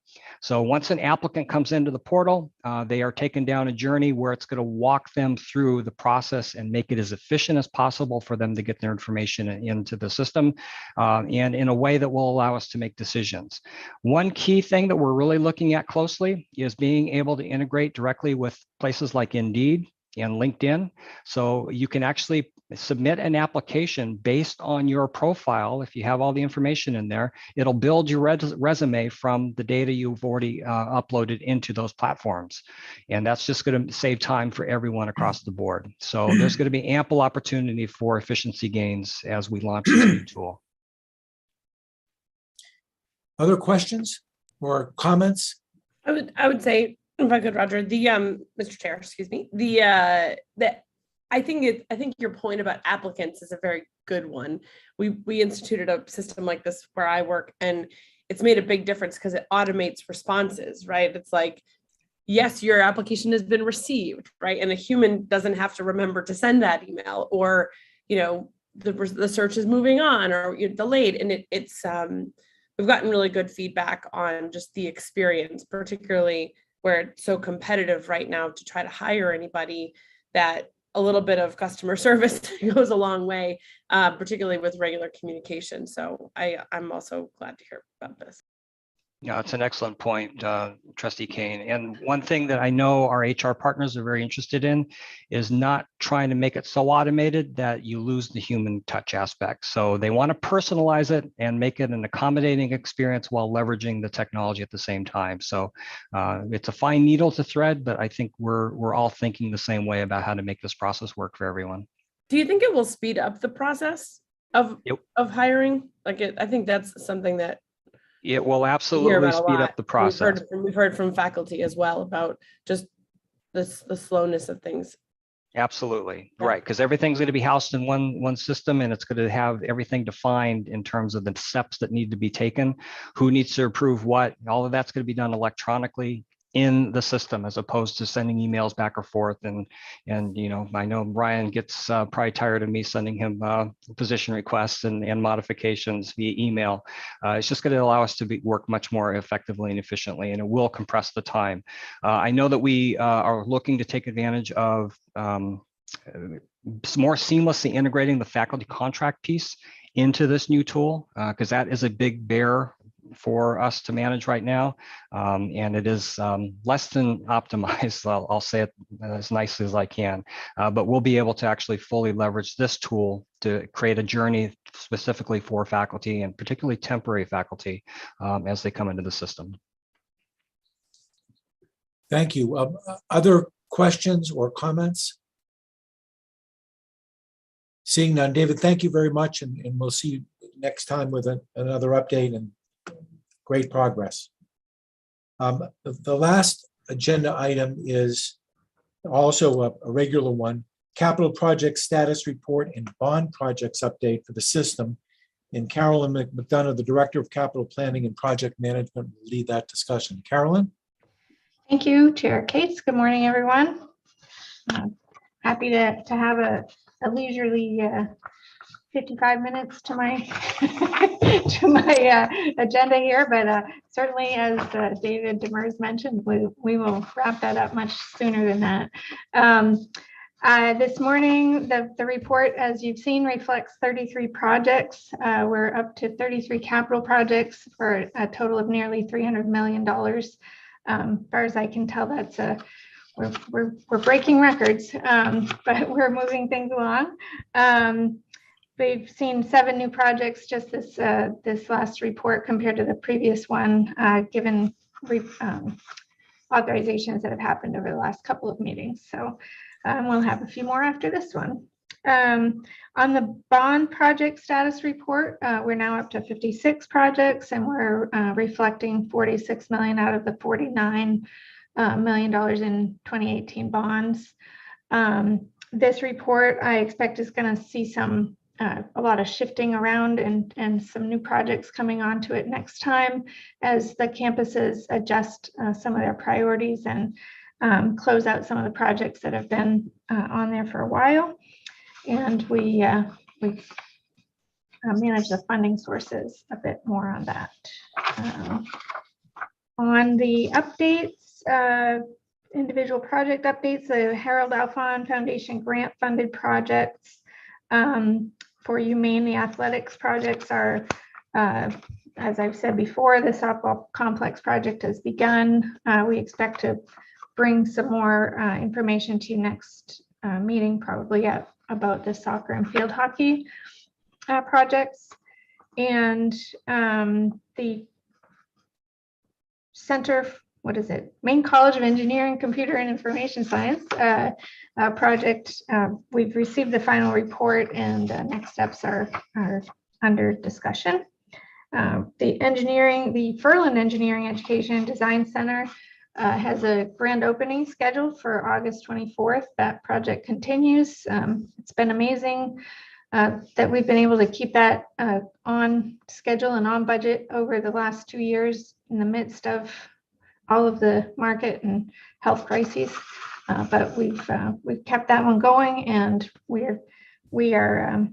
So once an applicant comes into the portal, they are taken down a journey where it's going to walk them through the process and make it as efficient as possible for them to get their information into the system, and in a way that will allow us to make decisions. One key thing that we're really looking at closely is being able to integrate directly with places like Indeed and LinkedIn. So you can actually submit an application based on your profile. If you have all the information in there, it'll build your resume from the data you've already uploaded into those platforms. And that's just going to save time for everyone across the board. So there's going to be ample opportunity for efficiency gains as we launch this new tool. Other questions or comments? I would say If I could, Roger, Mr. Chair, excuse me, I think your point about applicants is a very good one. We instituted a system like this where I work, and it's made a big difference because it automates responses, right? It's like, yes, your application has been received, right? And a human doesn't have to remember to send that email, or, you know, the search is moving on, or you're delayed. And we've gotten really good feedback on just the experience, particularly where it's so competitive right now to try to hire anybody, that a little bit of customer service goes a long way, particularly with regular communication. So I'm also glad to hear about this. Yeah, it's an excellent point, Trustee Kane. And one thing that I know our HR partners are very interested in is not trying to make it so automated that you lose the human touch aspect. So they want to personalize it and make it an accommodating experience while leveraging the technology at the same time. So it's a fine needle to thread, but I think we're all thinking the same way about how to make this process work for everyone. Do you think it will speed up the process of hiring? I think that's something that it will absolutely speed up the process. We've heard from faculty as well about just the slowness of things. Absolutely, right, because everything's going to be housed in one system, and it's going to have everything defined in terms of the steps that need to be taken, who needs to approve what. All of that's going to be done electronically in the system, as opposed to sending emails back or forth. And you know, I know Brian gets probably tired of me sending him position requests and modifications via email. It's just going to allow us to work much more effectively and efficiently, and it will compress the time. I know that we are looking to take advantage of more seamlessly integrating the faculty contract piece into this new tool, because that is a big bear for us to manage right now, and it is less than optimized. I'll say it as nicely as I can, but we'll be able to actually fully leverage this tool to create a journey specifically for faculty, and particularly temporary faculty, as they come into the system. Thank you. Other questions or comments? Seeing none, David, thank you very much, and we'll see you next time with another update and great progress. The last agenda item is also a regular one, capital project status report and bond projects update for the system. And Carolyn McDonough, the Director of Capital Planning and Project Management, will lead that discussion. Carolyn? Thank you, Chair Cates. Good morning, everyone. Happy to have a leisurely 55 minutes to my to my agenda here, but certainly, as David Demers mentioned, we will wrap that up much sooner than that. This morning, the report, as you've seen, reflects 33 projects. We're up to 33 capital projects for a total of nearly $300 million. As far as I can tell, that's we're breaking records, but we're moving things along. We've seen 7 new projects just this last report compared to the previous one, given authorizations that have happened over the last couple of meetings. So we'll have a few more after this one. On the bond project status report, we're now up to 56 projects, and we're reflecting 46 million out of the $49 million in 2018 bonds. This report, I expect, is going to see a lot of shifting around and some new projects coming onto it next time as the campuses adjust some of their priorities and close out some of the projects that have been on there for a while. And we manage the funding sources a bit more on that. On the updates, individual project updates, the Harold Alfond Foundation grant funded projects. For Maine, the athletics projects are, as I've said before, the softball complex project has begun. We expect to bring some more information to you next meeting, probably about the soccer and field hockey projects. And the Center, Maine College of Engineering, Computer and Information Science project. We've received the final report, and next steps are under discussion. The Furland Engineering Education and Design Center has a grand opening scheduled for August 24th. That project continues. It's been amazing that we've been able to keep that on schedule and on budget over the last 2 years in the midst of all of the market and health crises. But we've kept that one going, and we are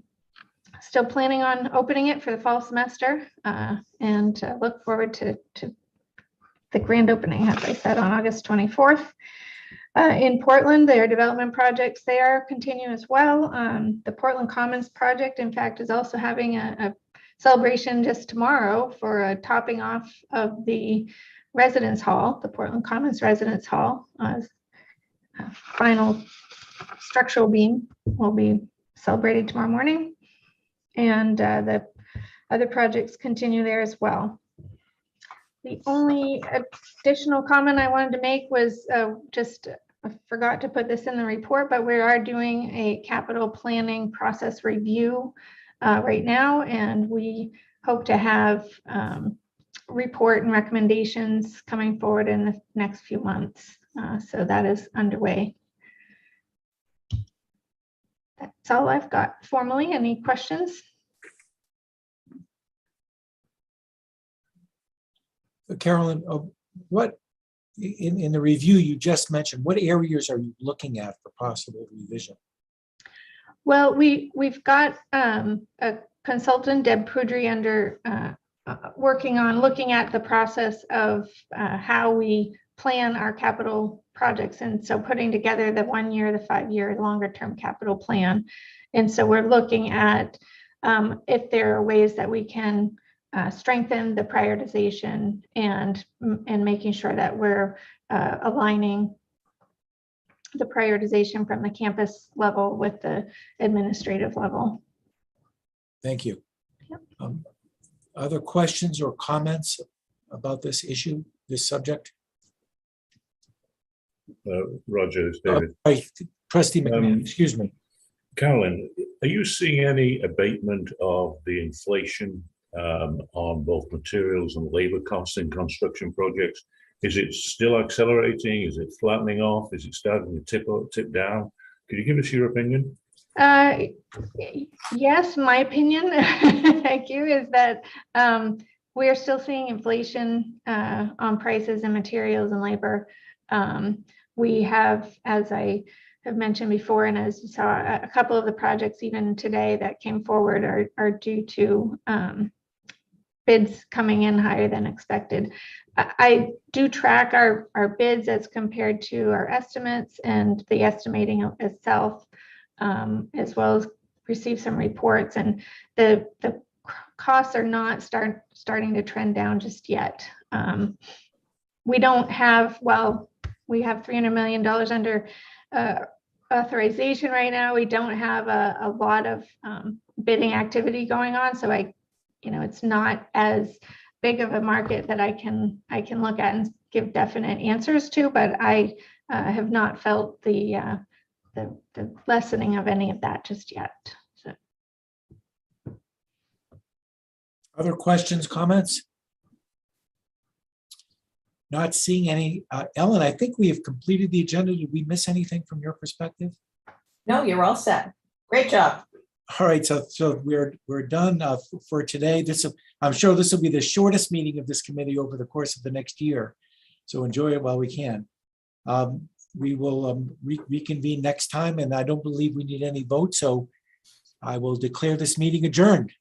still planning on opening it for the fall semester, and look forward to the grand opening, as I said, on August 24th. In Portland, their development projects there continue as well. The Portland Commons project, in fact, is also having a celebration just tomorrow for a topping off of the Residence Hall, the Portland Commons Residence Hall. Final structural beam will be celebrated tomorrow morning, and the other projects continue there as well. The only additional comment I wanted to make was I forgot to put this in the report, but we are doing a capital planning process review right now, and we hope to have report and recommendations coming forward in the next few months. So that is underway. That's all I've got formally. Any questions? Carolyn, what in the review you just mentioned, what areas are you looking at for possible revision? Well, we've got a consultant, Deb Poudry, under working on looking at the process of how we plan our capital projects, and so putting together the 1 year, the 5 year, longer term capital plan. And so we're looking at if there are ways that we can strengthen the prioritization and making sure that we're aligning the prioritization from the campus level with the administrative level. Thank you. Yep. Other questions or comments about this issue, this subject? Roger, it's David. Right. Trustee McMahon, excuse me. Carolyn, are you seeing any abatement of the inflation on both materials and labor costs in construction projects? Is it still accelerating? Is it flattening off? Is it starting to tip down? Could you give us your opinion? Yes, my opinion, thank you, is that we're still seeing inflation on prices and materials and labor. We have, as I have mentioned before, and as you saw, a couple of the projects even today that came forward are due to bids coming in higher than expected. I do track our bids as compared to our estimates and the estimating itself, as well as receive some reports, and the costs are not starting to trend down just yet. We don't have, well, we have $300 million under authorization right now. We don't have a lot of bidding activity going on, so it's not as big of a market that I can look at and give definite answers to, but I have not felt the lessening of any of that just yet. So. Other questions, comments? Not seeing any. Ellen, I think we have completed the agenda. Did we miss anything from your perspective? No, you're all set. Great job. All right, so we're done for today. I'm sure this will be the shortest meeting of this committee over the course of the next year. So enjoy it while we can. We will reconvene next time, and I don't believe we need any votes. So I will declare this meeting adjourned.